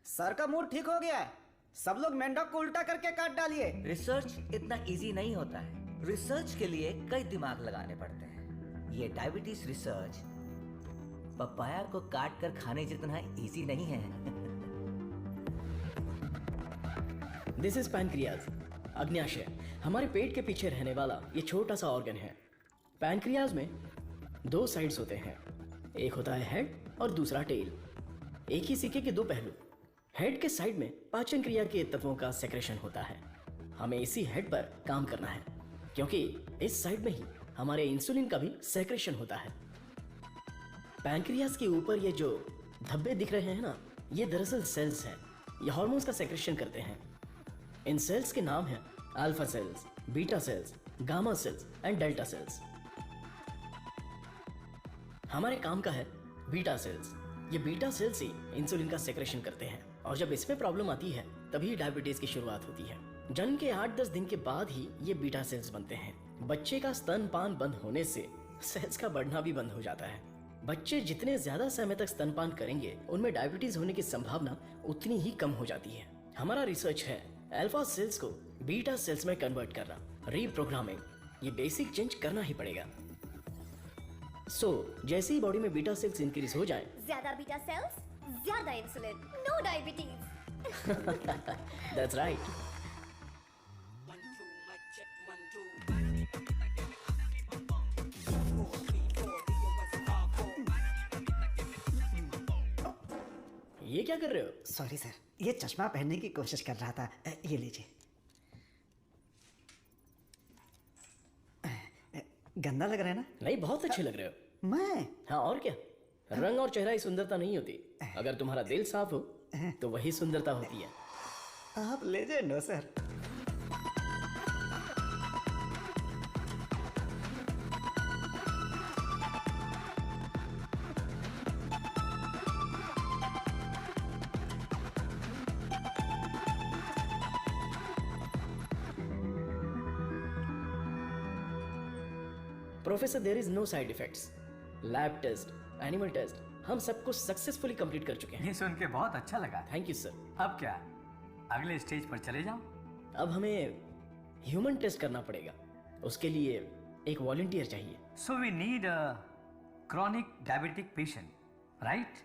सर का मूड ठीक हो गया है। सब लोग मेंढक को उल्टा करके काट डालिए। रिसर्च इतना इजी नहीं होता है। रिसर्च के लिए कई दिमाग लगाने पड़ते हैं। ये डायबिटीज रिसर्च पपाया को काट कर खाने जितना इजी नहीं है। दिस इज पैनक्रियाज, अग्न्याशय। हमारे पेट के पीछे रहने वाला ये छोटा सा ऑर्गन है। पैनक्रियाज में 2 साइड्स होते हैं, एक होता है हेड और दूसरा टेल। एक ही सिक्के के 2 पहलू। हेड के साइड में पाचन क्रिया के तत्वों का सेक्रेशन होता है। हमें इसी हेड पर काम करना है, क्योंकि इस साइड में ही हमारे इंसुलिन का भी सेक्रेशन होता है। पैनक्रियाज के ऊपर ये जो धब्बे दिख रहे हैं ना, ये दरअसल सेल्स हैं। ये हार्मोन्स का सेक्रेशन करते हैं। इन सेल्स के नाम हैं alpha cells, beta cells, gamma cells and delta cells. हमारे काम का है बीटा सेल्स। ये बीटा सेल्स ही इंसुलिन का सेक्रेशन करते हैं, और जब इसमें प्रॉब्लम आती है तभी डायबिटीज की शुरुआत होती है। जन्म के 8-10 दिन के बाद ही ये बीटा सेल्स बनते हैं। बच्चे का स्तनपान बंद होने से सेल्स का बढ़ना भी बंद हो जाता है। बच्चे जितने ज्यादा समय तक स्तनपान करेंगे, उनमें डायबिटीज होने की संभावना उतनी ही कम हो जाती है। हमारा रिसर्च है अल्फा सेल्स को बीटा सेल्स में कन्वर्ट करना, रीप्रोग्रामिंग, ये बेसिक चेंज करना ही पड़ेगा। जैसे ही बॉडी में बीटा सेल्स इंक्रीज हो जाए, ज्यादा बीटा सेल्स, ज्यादा insulin, no diabetes. That's right. ये क्या कर रहे हो? सॉरी सर, ये चश्मा पहनने की कोशिश कर रहा था। ये लीजिए। गंदा लग रहा है ना? नहीं, बहुत अच्छे लग रहे हो। मैं? हाँ, और क्या। रंग और चेहरा ही सुंदरता नहीं होती, अगर तुम्हारा दिल साफ हो तो वही सुंदरता होती है। आप लेजेंड हो sir. Professor, there is no side effects. Lab test, animal test, हम सबको सक्सेसफुली कंप्लीट कर चुके हैं। ये सुन के बहुत अच्छा लगा। Thank you sir. अब क्या, अगले स्टेज पर चले जाओ? अब हमें ह्यूमन टेस्ट करना पड़ेगा, उसके लिए एक वॉलंटियर चाहिए। So we need a chronic diabetic patient, right?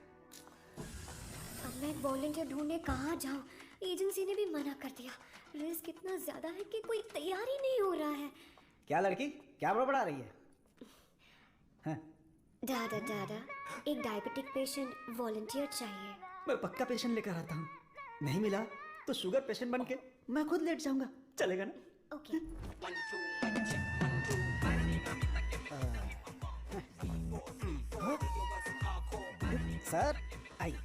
अब मैं एक वॉलंटियर ढूंढने कहाँ जाऊँ? एजेंसी ने भी मना कर दिया। रिस्क इतना ज्यादा है कि कोई तैयार ही नहीं हो रहा है। क्या लड़की, क्या बड़बड़ा रही है? दादा दादा, एक डायबिटिक पेशेंट वॉलंटियर चाहिए। मैं पक्का पेशेंट लेकर आता हूँ। नहीं मिला तो शुगर पेशेंट बन के मैं खुद लेट जाऊंगा, चलेगा ना? Okay. Sir I.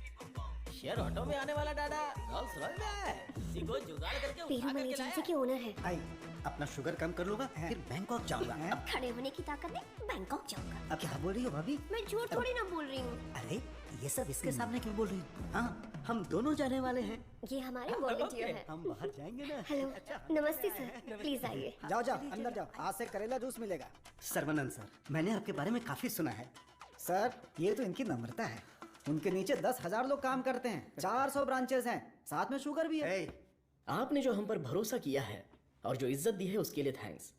Share auto में आने वाला डाडा रोल्स रॉयस में है। किसी को जुगाड़ करके उठा पेरूमल करके एजेंसी लाए। के ओनर है। आई, अपना शुगर कम कर लूंगा, फिर बैंकॉक जाऊंगा। अब खड़े होने की ताकत है, बैंकॉक जाऊंगा। अब क्या बोल रही हो भाभी? मैं झूठ थोड़ी ना बोल रही हूँ। अरे ये सब इसके सामने क्यों बोल रही हो? हाँ, हम दोनों जाने वाले हैं। ये हमारे वॉलंटियर हैं। हम बाहर जाएंगे ना। हेलो, नमस्ते सर, प्लीज आइए। जाओ जाओ अंदर जाओ, आज से करेला जूस मिलेगा। सर्वनंद सर, मैंने आपके बारे में काफी सुना है। सर, ये तो इनकी नम्रता है। उनके नीचे 10,000 लोग काम करते हैं, 400 ब्रांचेस हैं, साथ में शुगर भी है। आपने जो हम पर भरोसा किया है और जो इज्जत दी है उसके लिए थैंक्स।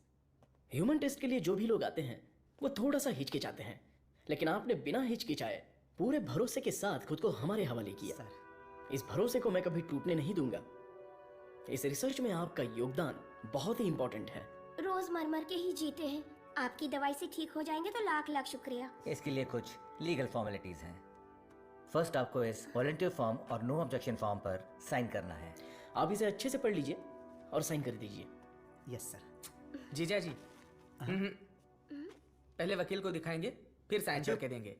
ह्यूमन टेस्ट के लिए जो भी लोग आते हैं वो थोड़ा सा हिचकिचाते हैं, लेकिन आपने बिना हिचकिचाए पूरे भरोसे के साथ खुद को हमारे हवाले किया। इस भरोसे को मैं कभी टूटने नहीं दूंगा। इस रिसर्च में आपका योगदान बहुत ही इंपॉर्टेंट है। रोज मर मर के ही जीते हैं। आपकी दवाई से ठीक हो जाएंगे तो लाख लाख शुक्रिया। इसके लिए कुछ लीगल फॉर्मेलिटीज हैं। फर्स्ट आपको इस वॉलंटियर फॉर्म और नो ऑब्जेक्शन फॉर्म पर साइन करना है। आप इसे अच्छे से पढ़ लीजिए और साइन कर दीजिए। Yes sir. जीजा जी, पहले वकील को दिखाएंगे, फिर साइन करके देंगे।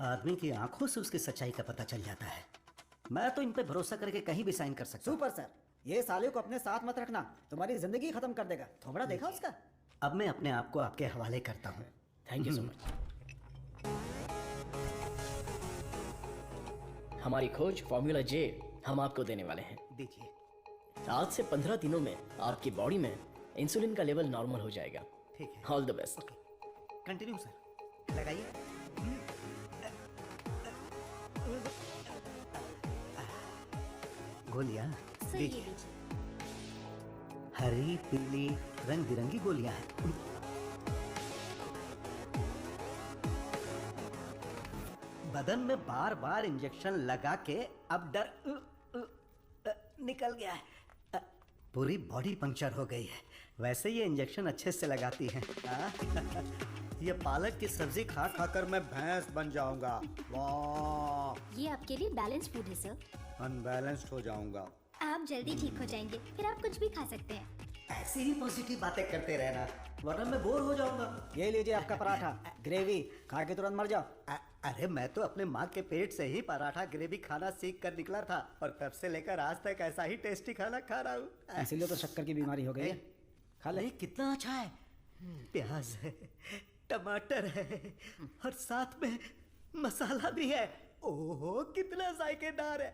आदमी की आंखों से उसकी सच्चाई का पता चल जाता है। मैं तो इन पे भरोसा करके कहीं भी साइन कर सकता हूँ। सुपर सर, ये साले को अपने साथ मत रखना, तुम्हारी जिंदगी खत्म कर देगा। थोड़ा देखा उसका। अब मैं अपने आप को आपके हवाले करता हूँ। Thank you so much. हमारी खोज फॉर्मूला जे हम आपको देने वाले हैं। दीजिए। आज से 15 दिनों में आपकी बॉडी में इंसुलिन का लेवल नॉर्मल हो जाएगा। ठीक है। All the best. Continue sir, लगाइए। गोलियां दीजिए। हरी, पीली, रंग बिरंगी गोलियां हैं। बदन में बार बार इंजेक्शन लगा के अब डर निकल गया है। पूरी बॉडी पंक्चर हो गई है। वैसे ये इंजेक्शन अच्छे से लगाती हैं। ये पालक की सब्जी खा खा कर मैं भैंस बन जाऊंगा। वाह, ये आपके लिए बैलेंस फूड है सर। अनबैलेंस्ड हो जाऊंगा। आप जल्दी ठीक हो जाएंगे, फिर आप कुछ भी खा सकते हैं। ऐसी ही पॉजिटिव बातें करते रहना, वरना मैं बोर हो जाऊंगा। ये लीजिए आपका पराठा, ग्रेवी खा के तुरंत मर जाओ। अरे मैं तो अपने माँ के पेट से ही पराठा ग्रेवी खाना सीख कर निकला था, और तब से लेकर आज तक ऐसा ही टेस्टी खाना खा रहा हूँ। इसीलिए तो शक्कर की बीमारी हो गई। खा ले। कितना अच्छा है। प्याज है, टमाटर है, और साथ में मसाला भी है। ओहो कितना जायकेदार है।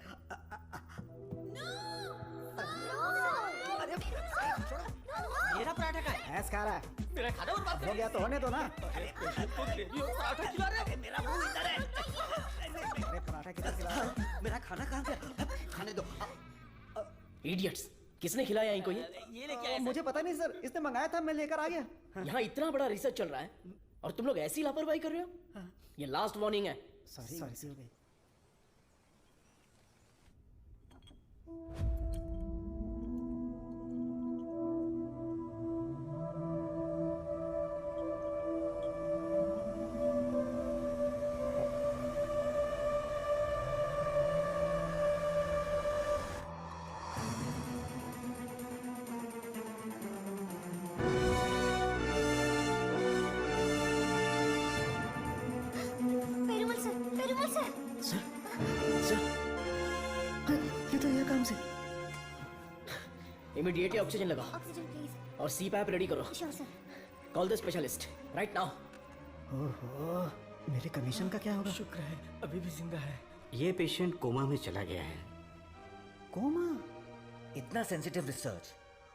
मेरा पराठा का है। भैंस खा रहा है। मेरा खाना बर्बाद हो गया तो होने दो ना। पराठा खिला रहे हैं। मेरा मुंह इधर है। मेरे पराठा किधर खिला रहा है? मेरा खाना कहाँ गया? खाने दो। इडियट्स, किसने खिलाया इनको ये? ये लेके आया मुझे पता नहीं सर, इसने मंगाया था, मैं लेकर आ गया। यहाँ इतना बड़ा रिसर्च चल रहा है और तुम लोग ऐसी लापरवाही कर रहे हो? ये लास्ट वार्निंग है। सॉरी हो गई। इमीडिएटली ऑक्सीजन लगाओ ऑक्सीजन प्लीज। और सी पैप रेडी करो। Sure sir. Call the specialist right now. ओहो, मेरे कमीशन का क्या होगा? शुक्र है अभी भी जिंदा है। ये पेशेंट कोमा में चला गया है। कोमा? इतना सेंसिटिव रिसर्च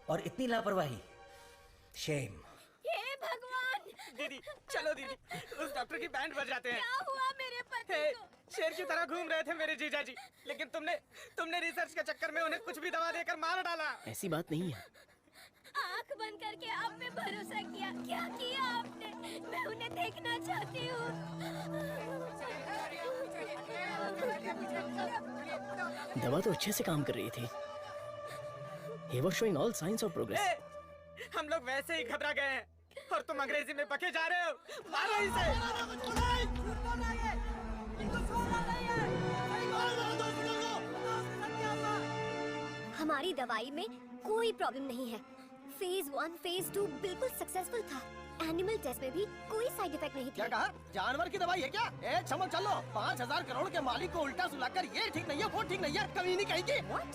और इतनी लापरवाही, शेम। हे भगवान! दीदी चलो दीदी, उस डॉक्टर की बैंड बज जाते हैं। क्या हुआ मेरे पति को? शेर की तरह घूम रहे थे मेरे जीजा जी, लेकिन तुमने रिसर्च के चक्कर में उन्हें कुछ भी दवा देकर मार डाला। ऐसी बात नहीं है। आँख बंद करके आप पे भरोसा किया, क्या किया आपने? मैं उन्हें देखना चाहती हूँ। दवा तो अच्छे से काम कर रही थी। He was showing all signs of progress. हम लोग वैसे ही घबरा गए हैं और तुम अंग्रेजी में बके जा रहे हो। मारो इसे। हमारी दवाई में कोई प्रॉब्लम नहीं है। फेज 1, फेज 2 बिल्कुल सक्सेसफुल था। एनिमल टेस्ट में भी कोई साइड इफेक्ट नहीं क्या थे। कहा? जानवर की दवाई है क्या? ए चमक चलो, 5,000 करोड़ के मालिक को उल्टा सुलाकर ये ठीक नहीं है, वो ठीक नहीं है, कभी नहीं कहेगी। What?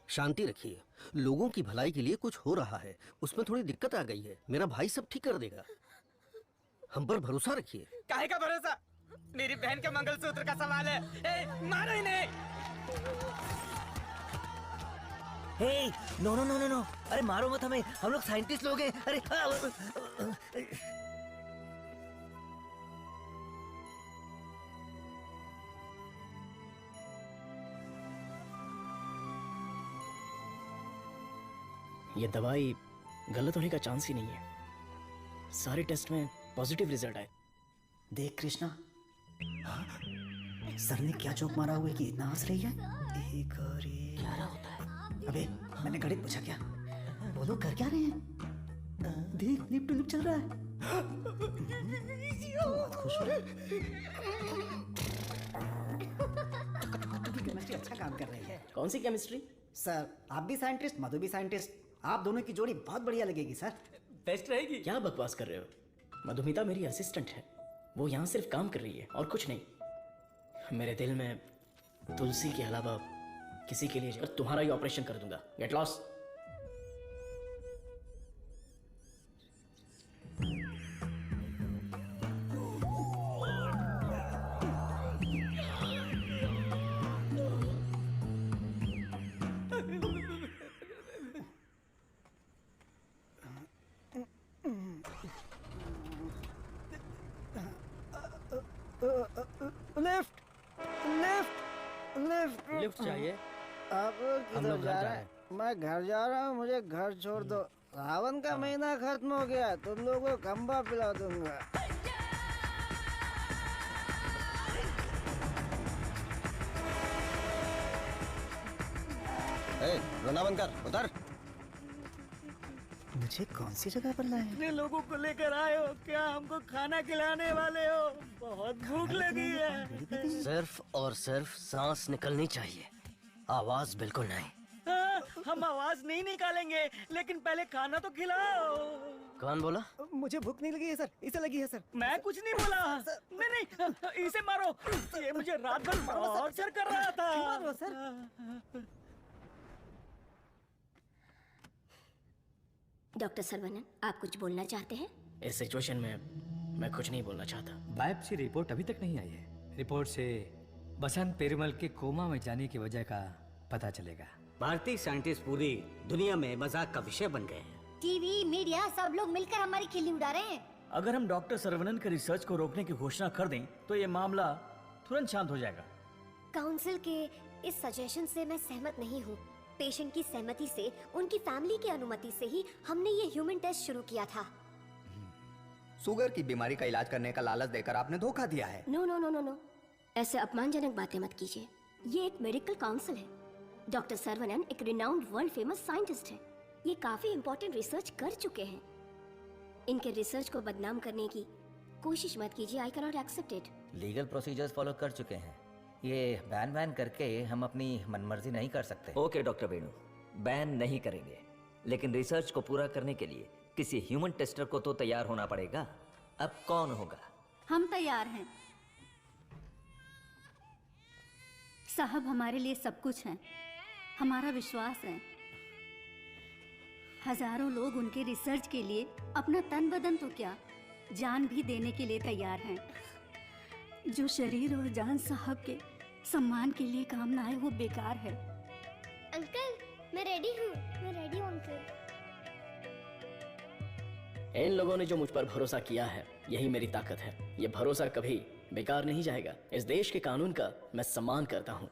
शांति रखिए, लोगों की भलाई के लिए कुछ हो रहा है, उसमें थोड़ी दिक्कत आ गई है। मेरा भाई सब ठीक कर देगा, हम पर भरोसा रखिए। काहे का भरोसा? मेरी बहन के मंगलसूत्र का सवाल है। मारो इन्हें। Hey, no no no no no, अरे मारो मत हमें, हम लोग साइंटिस्ट लोग हैं। अरे ये दवाई गलत होने का चांस ही नहीं है। सारे टेस्ट में पॉजिटिव रिजल्ट आए। देख कृष्णा, सर ने क्या जोक मारा हुआ है कि इतना हंस रही है? एक और एक। क्या रहा होता है? अबे मैंने गणित पूछा क्या? बोलो कर क्या रहे हैं? देख लिप टू लिप चल रहा है। बहुत खुश हो। केमिस्ट्री अच्छा काम कर रही है। कौन सी केमिस्ट्री? सर आप भी साइंटिस्ट, मधु भी साइंटिस्ट, आप दोनों की जोड़ी बहुत बढ़िया लगेगी सर। बेस्ट रहेगी। क्या बकवास कर रहे हो? मधुमिता मेरी असिस्टेंट है, वो यहाँ सिर्फ काम कर रही है और कुछ नहीं। मेरे दिल में तुलसी के अलावा किसी के लिए तुम्हारा ही ऑपरेशन कर दूंगा। Get lost. Lift lift lift lift चाहिए? आप किधर जा रहे हैं? मैं घर जा रहा हूँ, मुझे घर छोड़ दो। सावन का महीना खत्म हो गया, तुम लोगों को खंबा पिला दूंगा। रोना बंद कर, उतर। मुझे कौन सी जगह पर लाए? इतने लोगों को लेकर आए हो, क्या हमको खाना खिलाने वाले हो? बहुत भूख लगी है। सिर्फ और सिर्फ सांस निकलनी चाहिए, आवाज बिल्कुल नहीं। हाँ, हम आवाज नहीं निकालेंगे, लेकिन पहले खाना तो खिलाओ। कौन बोला? मुझे भूख नहीं लगी है सर, इसे लगी है सर। मैं कुछ नहीं बोला। नहीं, इसे मारो, ये मुझे रात भर टॉर्चर कर रहा था। मारो सर। डॉक्टर सर्वनन, आप कुछ बोलना चाहते हैं? इस सिचुएशन में मैं कुछ नहीं बोलना चाहता। बायोप्सी रिपोर्ट अभी तक नहीं आई है। रिपोर्ट से बसंत पेरुमल के कोमा में जाने की वजह का पता चलेगा। भारतीय साइंटिस्ट पूरी दुनिया में मजाक का विषय बन गए हैं। टीवी, मीडिया सब लोग मिलकर हमारी खिल्ली उड़ा रहे हैं। अगर हम डॉक्टर सर्वनन के रिसर्च को रोकने की घोषणा कर दें तो ये मामला तुरंत शांत हो जाएगा। काउंसिल के इस सजेशन से मैं सहमत नहीं हूँ। पेशेंट की सहमति से, उनकी फैमिली की अनुमति से ही हमने ये ह्यूमन टेस्ट शुरू किया था। शुगर की बीमारी का इलाज करने का लालच देकर आपने धोखा दिया है। No no no no no, ऐसे अपमानजनक बातें मत कीजिए। ये एक मेडिकल काउंसिल है। डॉक्टर सर्वनन एक रिनाउंड वर्ल्ड फेमस साइंटिस्ट है। ये काफी इम्पोर्टेंट रिसर्च कर चुके हैं। इनके रिसर्च को बदनाम करने की कोशिश मत कीजिए। I cannot accept it. Legal procedures follow कर चुके हैं। ये बैन करके हम अपनी मनमर्जी नहीं कर सकते। ओके डॉक्टर वेणु, बैन नहीं करेंगे, लेकिन रिसर्च को पूरा करने के लिए किसी ह्यूमन टेस्टर को तो तैयार होना पड़ेगा। अब कौन होगा? हम तैयार हैं साहब, हमारे लिए सब कुछ है। हमारा विश्वास है। हजारों लोग उनके रिसर्च के लिए अपना तन बदन तो क्या, जान भी देने के लिए तैयार हैं। जो शरीर और जान साहब के सम्मान के लिए काम ना आए वो बेकार है। अंकल मैं रेडी हूँ। मैं रेडी हूँ अंकल। इन लोगों ने जो मुझ पर भरोसा किया है, यही मेरी ताकत है। ये भरोसा कभी बेकार नहीं जाएगा। इस देश के कानून का मैं सम्मान करता हूँ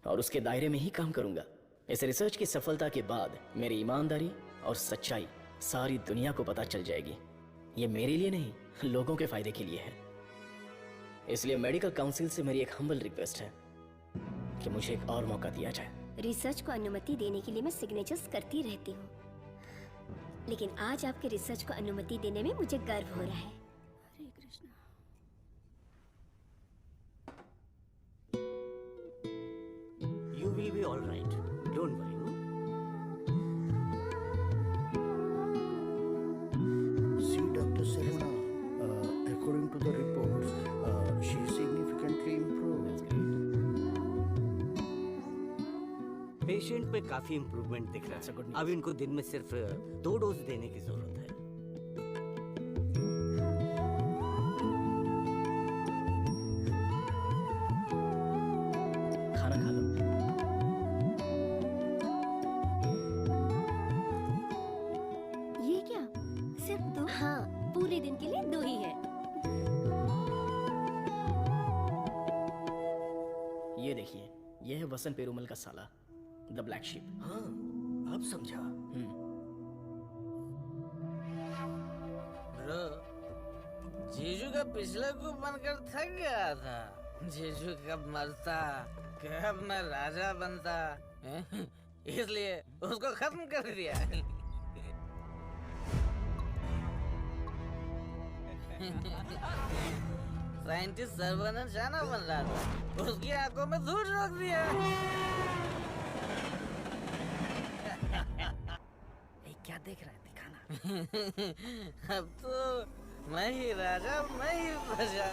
और उसके दायरे में ही काम करूंगा। इस रिसर्च की सफलता के बाद मेरी ईमानदारी और सच्चाई सारी दुनिया को पता चल जाएगी। ये मेरे लिए नहीं, लोगों के फायदे के लिए है। इसलिए मेडिकल काउंसिल से मेरी एक हम्बल रिक्वेस्ट है कि मुझे एक और मौका दिया जाए। रिसर्च को अनुमति देने के लिए मैं सिग्नेचर्स करती रहती हूँ, लेकिन आज आपके रिसर्च को अनुमति देने में मुझे गर्व हो रहा है। हरे Krishna. You will be all right. Don't worry. See, Dr. Serena, according to the reports, she significantly improved. Patient पे काफी इम्प्रूवमेंट दिख रहा है। अब इनको दिन में सिर्फ 2 डोज देने की जरूरत है। खाना खा लो। ये क्या, सिर्फ 2? हाँ, पूरे दिन के लिए 2 ही है। ये देखिए, ये है वसंत पेरुमल का साला, द ब्लैक शीप। हाँ, अब समझा। ब्रो, जीजू का पिछला को बनकर थक गया था। जीजू कब मरता, कब मैं राजा बनता, इसलिए उसको खत्म कर दिया। साइंटिस्ट सर्वनन शाना बन रहा था, उसकी आंखों में धूल झोंक दिया। क्या देख रहा है, दिखाना। अब तो मैं ही राजा, मैं ही प्रजा।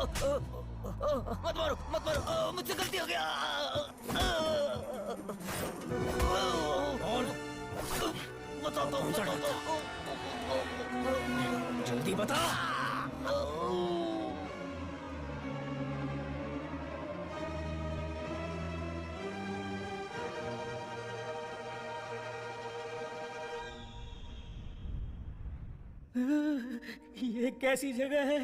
मत मारो मत मारो, मुझसे गलती हो गया। बताता हूँ, जल्दी बता। ये कैसी जगह है?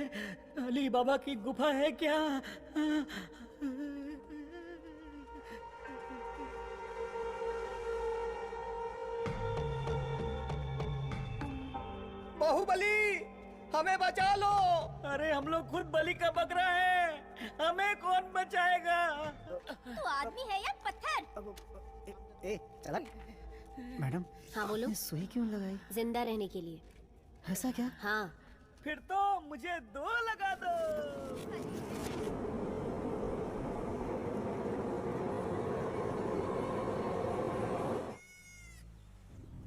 अली बाबा की गुफा है क्या? बाहुबली, हमें बचा लो। अरे हम लोग खुद बलि का बकरा है, हमें कौन बचाएगा? तू आदमी है या पत्थर? ए चला। मैडम। हाँ बोलो। सुई क्यों लगाई? जिंदा रहने के लिए। ऐसा क्या? हाँ। फिर तो मुझे 2 लगा दो।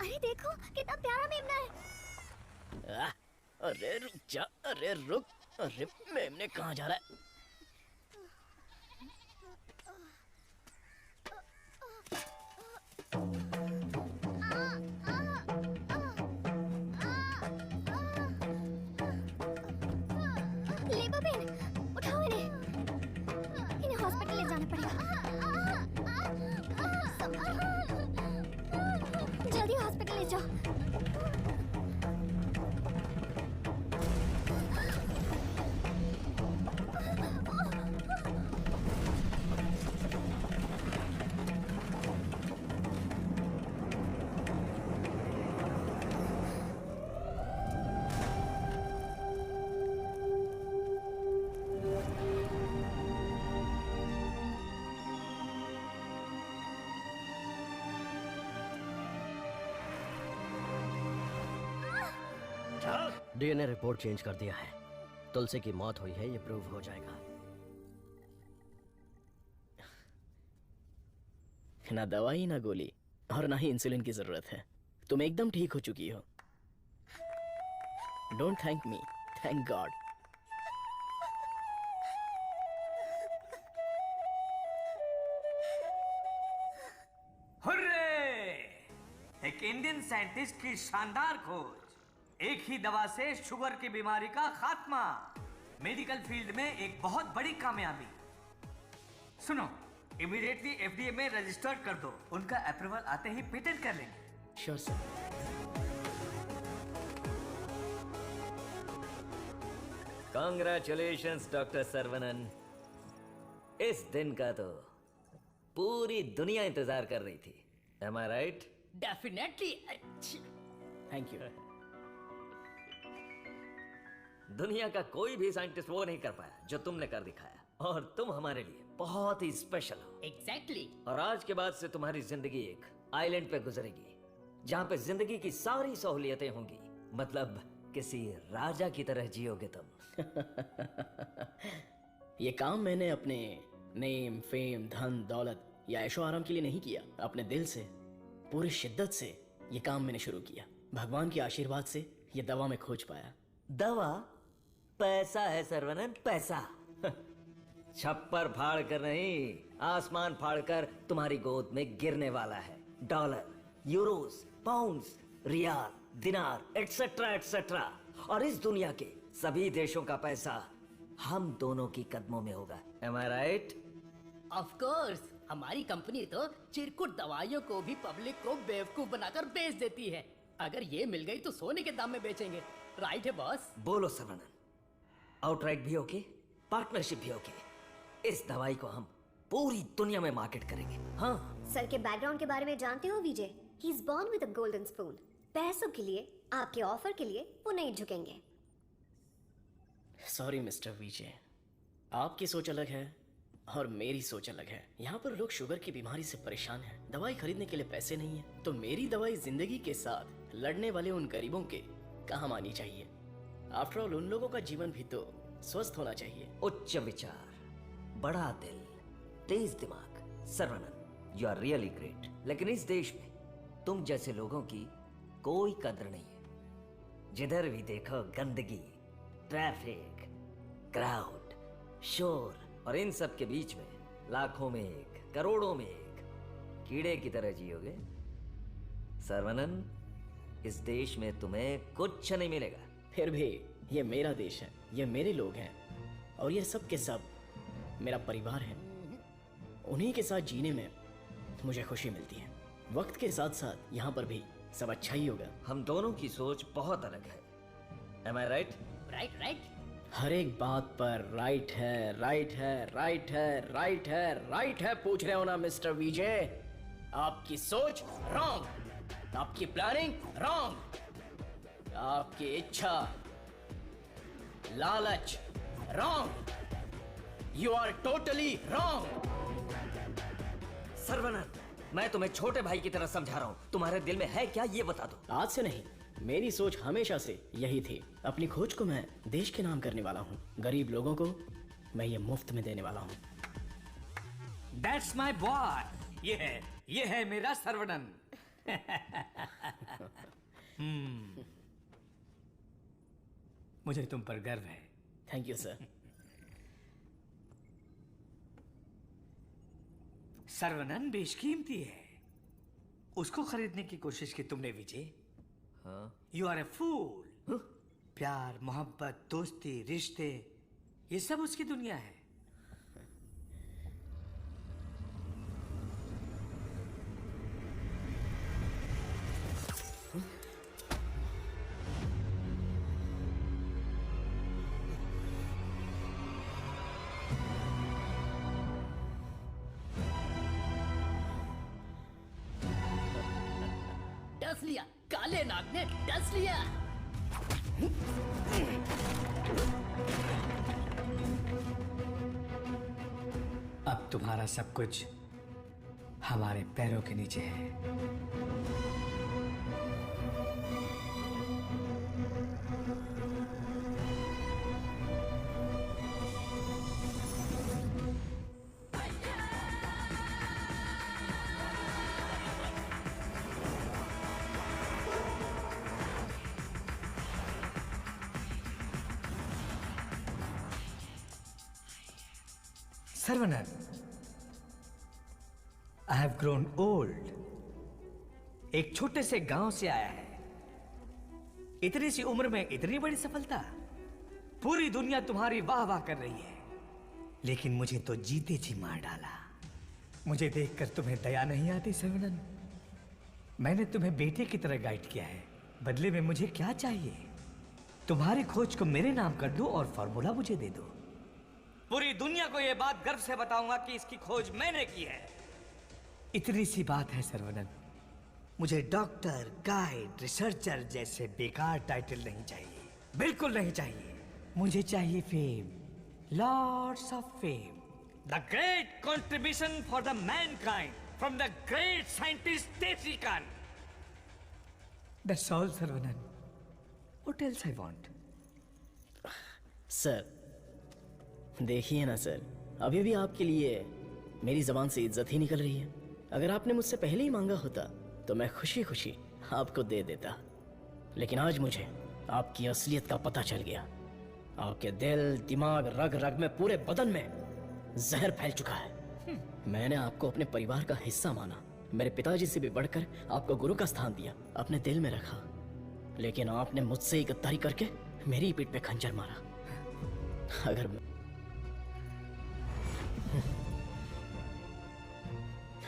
अरे देखो कितना प्यारा मेमना है। अरे रुक जा, अरे रुक, अरे मेमने कहाँ जा रहा है? लेबो बेन, उठाओ इन्हें। इन्हें हॉस्पिटल ले जाना पड़ेगा। जल्दी हॉस्पिटल ले जाओ। डीएनए रिपोर्ट चेंज कर दिया है। तुलसी की मौत हुई है, ये प्रूव हो जाएगा। ना दवाई ना गोली और ना ही इंसुलिन की जरूरत है। तुम एकदम ठीक हो चुकी हो। Don't thank me, thank God. Hurray! एक इंडियन साइंटिस्ट की शानदार खोज, एक ही दवा से शुगर की बीमारी का खात्मा, मेडिकल फील्ड में एक बहुत बड़ी कामयाबी। सुनो, इमीडिएटली एफडीए में रजिस्टर्ड कर दो, उनका अप्रूवल आते ही पेटेंट कर लेंगे। Sure sir. Congratulations doctor Saravanan. इस दिन का तो पूरी दुनिया इंतजार कर रही थी। Am I right? Definitely. Thank you. दुनिया का कोई भी साइंटिस्ट वो नहीं कर पाया जो तुमने कर दिखाया, और तुम हमारे लिए बहुत ही स्पेशल हो। एग्जैक्टली। और आज के बाद से तुम्हारी जिंदगी एक आइलैंड पे गुजरेगी, जहाँ पे जिंदगी की सारी सहूलियतें होंगी। मतलब किसी राजा की तरह जियोगे तुम। ये काम मैंने अपने नेम, फेम, धन, दौलत या ऐशो आराम के लिए नहीं किया। अपने दिल से, पूरी शिद्दत से ये काम मैंने शुरू किया। भगवान के आशीर्वाद से ये दवा में खोज पाया। दवा? पैसा है सर्वनन, पैसा। छप्पर फाड़ कर नहीं, आसमान फाड़ कर तुम्हारी गोद में गिरने वाला है। डॉलर, यूरोस, पाउंड्स, रियाल, दिनार, एटसेट्रा एटसेट्रा। और इस दुनिया के सभी देशों का पैसा हम दोनों की कदमों में होगा। Am I right? Of course, हमारी कंपनी तो चिरकुट दवाइयों को भी पब्लिक को बेवकूफ बनाकर बेच देती है। अगर ये मिल गई तो सोने के दाम में बेचेंगे। राइट है बॉस? बोलो सर्वनन, आउटराइट भी ओके, पार्टनरशिप भी ओके। इस दवाई को हम पूरी दुनिया में मार्केट करेंगे। हाँ। सर के बैकग्राउंड के बारे में जानते हो Vijay? He is born with a golden spoon. पैसों के लिए, आपके ऑफर के लिए वो नहीं झुकेंगे। सॉरी मिस्टर विजय, आपकी सोच अलग है और मेरी सोच अलग है। यहाँ पर लोग शुगर की बीमारी से परेशान हैं, दवाई खरीदने के लिए पैसे नहीं है, तो मेरी दवाई जिंदगी के साथ लड़ने वाले उन गरीबों के काम आनी चाहिए। आफ्टर ऑल उन लोगों का जीवन भी तो स्वस्थ होना चाहिए। उच्च विचार, बड़ा दिल, तेज दिमाग। Saravanan, you are really great. लेकिन इस देश में तुम जैसे लोगों की कोई कदर नहीं है। जिधर भी देखो गंदगी, ट्रैफिक, क्राउड, शोर, और इन सब के बीच में लाखों में एक, करोड़ों में एक कीड़े की तरह जियोगे। सर्वनन, इस देश में तुम्हें कुछ नहीं मिलेगा। फिर भी ये मेरा देश है, ये मेरे लोग हैं, और ये सब के सब मेरा परिवार है। उन्हीं के साथ जीने में मुझे खुशी मिलती है। वक्त के साथ साथ यहाँ पर भी सब अच्छा ही होगा। हम दोनों की सोच बहुत अलग है। Am I right? Right right. हर एक बात पर राइट है, राइट है, राइट है, राइट है, राइट है पूछ रहे हो ना मिस्टर विजय? आपकी सोच रॉन्ग, आपकी प्लानिंग रॉन्ग, आपकी इच्छा, लालच wrong, you are totally wrong. Saravanan, मैं तुम्हें छोटे भाई की तरह समझा रहा हूँ। तुम्हारे दिल में है क्या, ये बता दो। आज से नहीं, मेरी सोच हमेशा से यही थी। अपनी खोज को मैं देश के नाम करने वाला हूँ। गरीब लोगों को मैं ये मुफ्त में देने वाला हूँ। That's my boy। ये है मेरा सर्वनन। मुझे तुम पर गर्व है। Thank you sir. सर्वनन बेशकीमती है, उसको खरीदने की कोशिश की तुमने विजय। हाँ? यू आर ए फूल। प्यार, मोहब्बत, दोस्ती, रिश्ते, ये सब उसकी दुनिया है। डस लिया, काले नाग ने डस लिया। अब तुम्हारा सब कुछ हमारे पैरों के नीचे है। Saravanan, I have grown old। एक छोटे से गांव से आया है, इतनी सी उम्र में इतनी बड़ी सफलता। पूरी दुनिया तुम्हारी वाह वाह कर रही है, लेकिन मुझे तो जीते जी मार डाला। मुझे देखकर तुम्हें दया नहीं आती सर्वनन? मैंने तुम्हें बेटे की तरह गाइड किया है, बदले में मुझे क्या चाहिए? तुम्हारी खोज को मेरे नाम कर दो और फॉर्मूला मुझे दे दो। पूरी दुनिया को यह बात गर्व से बताऊंगा कि इसकी खोज मैंने की है। इतनी सी बात है सर्वनन। मुझे डॉक्टर, गाइड, रिसर्चर जैसे बेकार टाइटल नहीं चाहिए, बिल्कुल नहीं चाहिए। मुझे चाहिए fame, lots of fame, the great contribution for the mankind from the great scientist टेट्रिकन। That's all Saravanan. What else I want? Sir देखिए ना सर, अभी भी आपके लिए मेरी जबान से इज्जत ही निकल रही है। अगर आपने मुझसे पहले ही मांगा होता तो मैं खुशी खुशी आपको दे देता, लेकिन आज मुझे आपकी असलियत का पता चल गया। आपके दिल, दिमाग, रग रग में, पूरे बदन में जहर फैल चुका है। मैंने आपको अपने परिवार का हिस्सा माना, मेरे पिताजी से भी बढ़कर आपको गुरु का स्थान दिया, अपने दिल में रखा, लेकिन आपने मुझसे ही गद्दारी करके मेरी पीठ पे खंजर मारा। अगर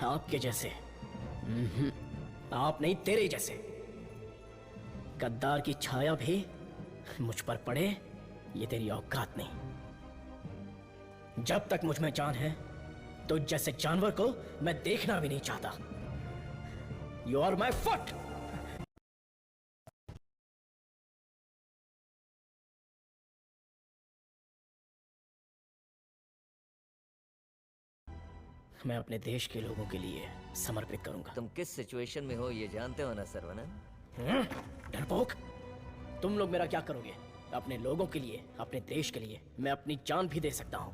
आपके जैसे, आप नहीं, तेरे जैसे गद्दार की छाया भी मुझ पर पड़े, ये तेरी औकात नहीं। जब तक मुझ में जान है तो जैसे जानवर को मैं देखना भी नहीं चाहता। You are my foot. मैं अपने देश के लोगों के लिए समर्पित करूंगा। तुम किस सिचुएशन में हो ये जानते हो ना सर्वनन? डरपोक, तुम लोग मेरा क्या करोगे? अपने लोगों के लिए, अपने देश के लिए मैं अपनी जान भी दे सकता हूं।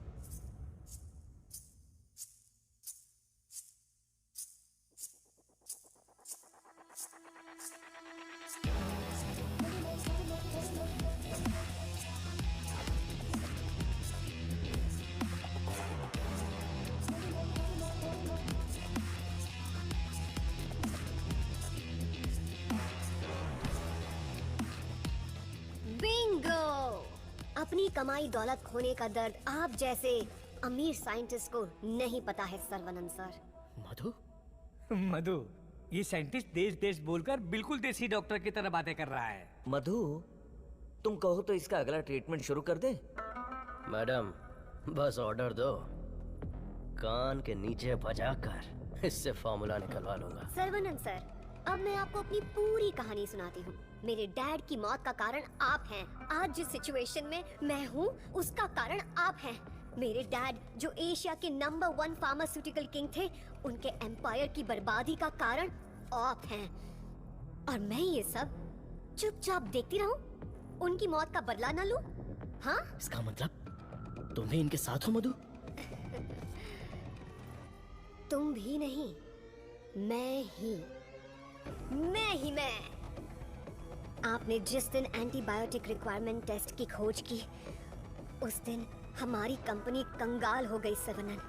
कमाई दौलत खोने का दर्द आप जैसे अमीर साइंटिस्ट को नहीं पता है सर्वनंद सर। मधु मधु, ये साइंटिस्ट देश देश बोलकर बिल्कुल देसी डॉक्टर की तरह बातें कर रहा है। मधु, तुम कहो तो इसका अगला ट्रीटमेंट शुरू कर दे। मैडम बस ऑर्डर दो, कान के नीचे बजाकर इससे फॉर्मूला निकलवा लूंगा। सर्वनंद सर, अब मैं आपको अपनी पूरी कहानी सुनाती हूँ। मेरे डैड की मौत का कारण आप हैं। आज जिस सिचुएशन में मैं हूँ उसका कारण आप हैं। मेरे डैड जो एशिया के नंबर 1 फार्मास्यूटिकल किंग थे, उनके एम्पायर की बर्बादी का कारण आप हैं। और मैं ये सब चुपचाप देखती रहूं? उनकी मौत का बदला न लूं? हाँ? इसका मतलब तुम भी इनके साथ हो मधु? तुम भी नहीं, मैं ही। आपने जिस दिन एंटीबायोटिक रिक्वायरमेंट टेस्ट की खोज की, उस दिन हमारी कंपनी कंगाल हो गई सर्वनंद।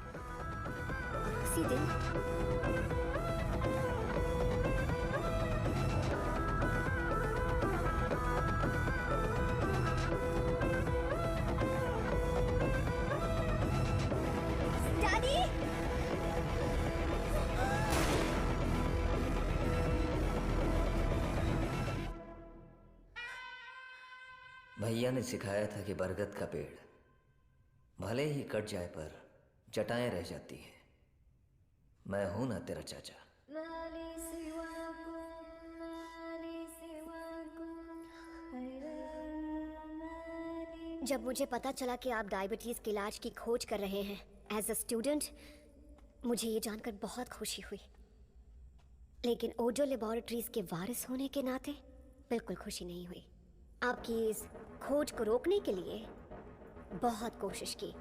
उसी दिन भैया ने सिखाया था कि बरगद का पेड़ भले ही कट जाए पर जटाएं रह जाती हैं। मैं हूं ना तेरा चाचा। जब मुझे पता चला कि आप डायबिटीज के इलाज की खोज कर रहे हैं एज अ स्टूडेंट, मुझे ये जानकर बहुत खुशी हुई। लेकिन ओजो लेबोरेटरीज के वारिस होने के नाते बिल्कुल खुशी नहीं हुई। आपकी इस खोज को रोकने के लिए बहुत कोशिश की,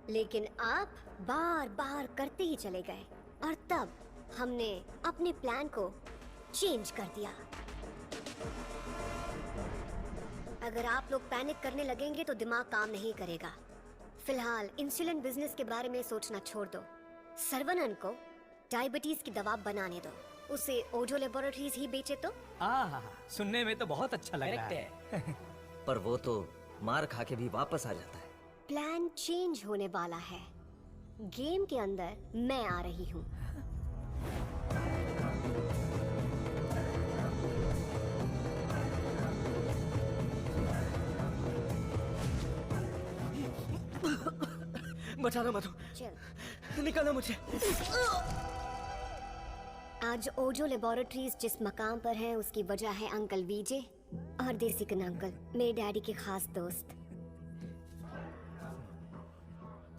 लेकिन आप बार बार करते ही चले गए। और तब हमने अपने प्लान को चेंज कर दिया। अगर आप लोग पैनिक करने लगेंगे तो दिमाग काम नहीं करेगा। फिलहाल इंसुलिन बिजनेस के बारे में सोचना छोड़ दो। सर्वनंद को डायबिटीज की दवा बनाने दो, उसे ओजो लेबोरेटरीज ही बेचे तो। सुनने में तो बहुत अच्छा लग रहा है। पर वो तो मार खा के भी वापस आ जाता है। प्लान चेंज होने वाला है। गेम के अंदर मैं आ रही हूँ। बचाना मधु, निकालना मुझे। आज ओजो लेबोरेटरीज जिस मकाम पर है उसकी वजह है अंकल विजय और देसिकन अंकल, मेरे डैडी के खास दोस्त।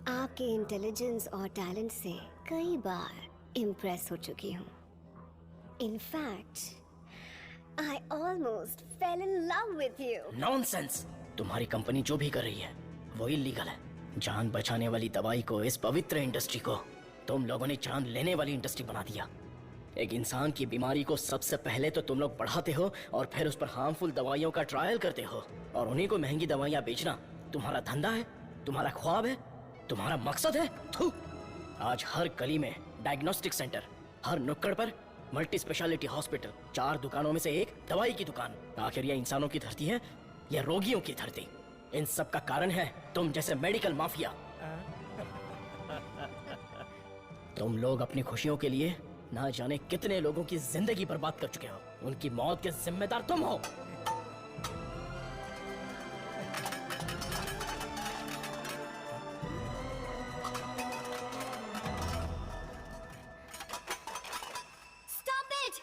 आपके इंटेलिजेंस और टैलेंट से कई बार इम्प्रेस हो चुकी हूँ। In fact I almost fail in love with you. Nonsense! तुम्हारी कंपनी जो भी कर रही है वो इलीगल है। जान बचाने वाली दवाई को, इस पवित्र इंडस्ट्री को तुम लोगों ने जान लेने वाली इंडस्ट्री बना दिया। एक इंसान की बीमारी को सबसे पहले तो तुम लोग बढ़ाते हो और फिर उस पर हार्मफुल दवाइयों का ट्रायल करते हो, और उन्हीं को महंगी दवाइयाँ बेचना तुम्हारा धंधा है, तुम्हारा ख्वाब है, तुम्हारा मकसद है। थू! आज हर गली में डायग्नोस्टिक सेंटर, हर नुक्कड़ पर मल्टी स्पेशलिटी हॉस्पिटल, 4 दुकानों में से एक दवाई की दुकान। आखिर ये इंसानों की धरती है या रोगियों की धरती? इन सब का कारण है तुम जैसे मेडिकल माफिया। तुम लोग अपनी खुशियों के लिए ना जाने कितने लोगों की जिंदगी बर्बाद कर चुके हो। उनकी मौत के जिम्मेदार तुम हो। Stop it!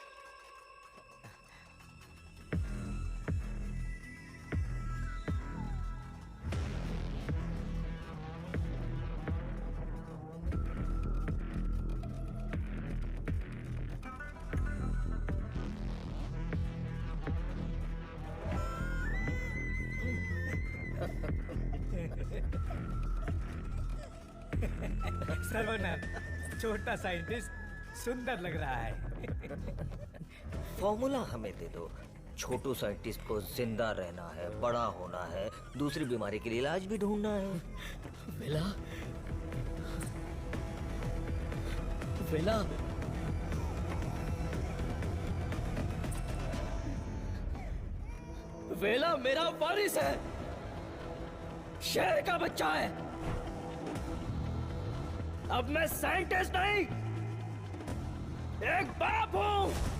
सर्वनंद, छोटा साइंटिस्ट सुंदर लग रहा है। फॉर्मूला हमें दे दो। छोटू साइंटिस्ट को जिंदा रहना है, बड़ा होना है, दूसरी बीमारी के लिए इलाज भी ढूंढना है। वेला, वेला, वेला मेरा वारिस है। शेर का बच्चा है। अब मैं साइंटिस्ट नहीं, एक बाप हूं।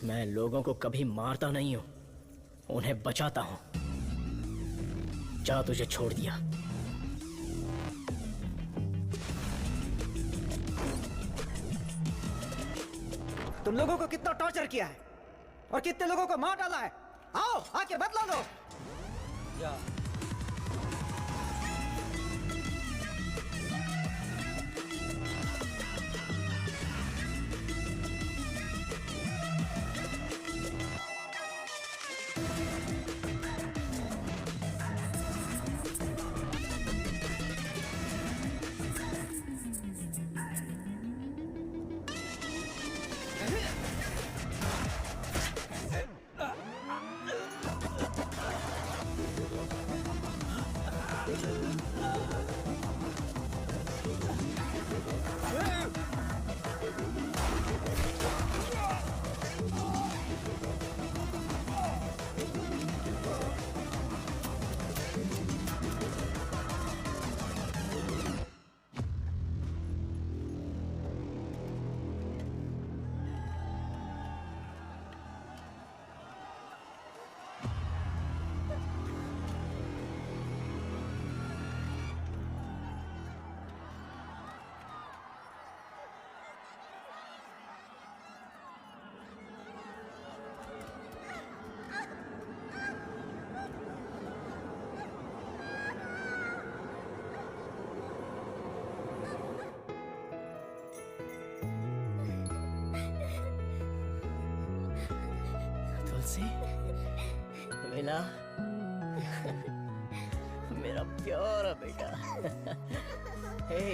मैं लोगों को कभी मारता नहीं हूं, उन्हें बचाता हूं। जा, तुझे छोड़ दिया। तुम लोगों को कितना टॉर्चर किया है और कितने लोगों को मार डाला है। आओ आके बदला लो। तुलसी मिला मेरा प्यारा बेटा। हे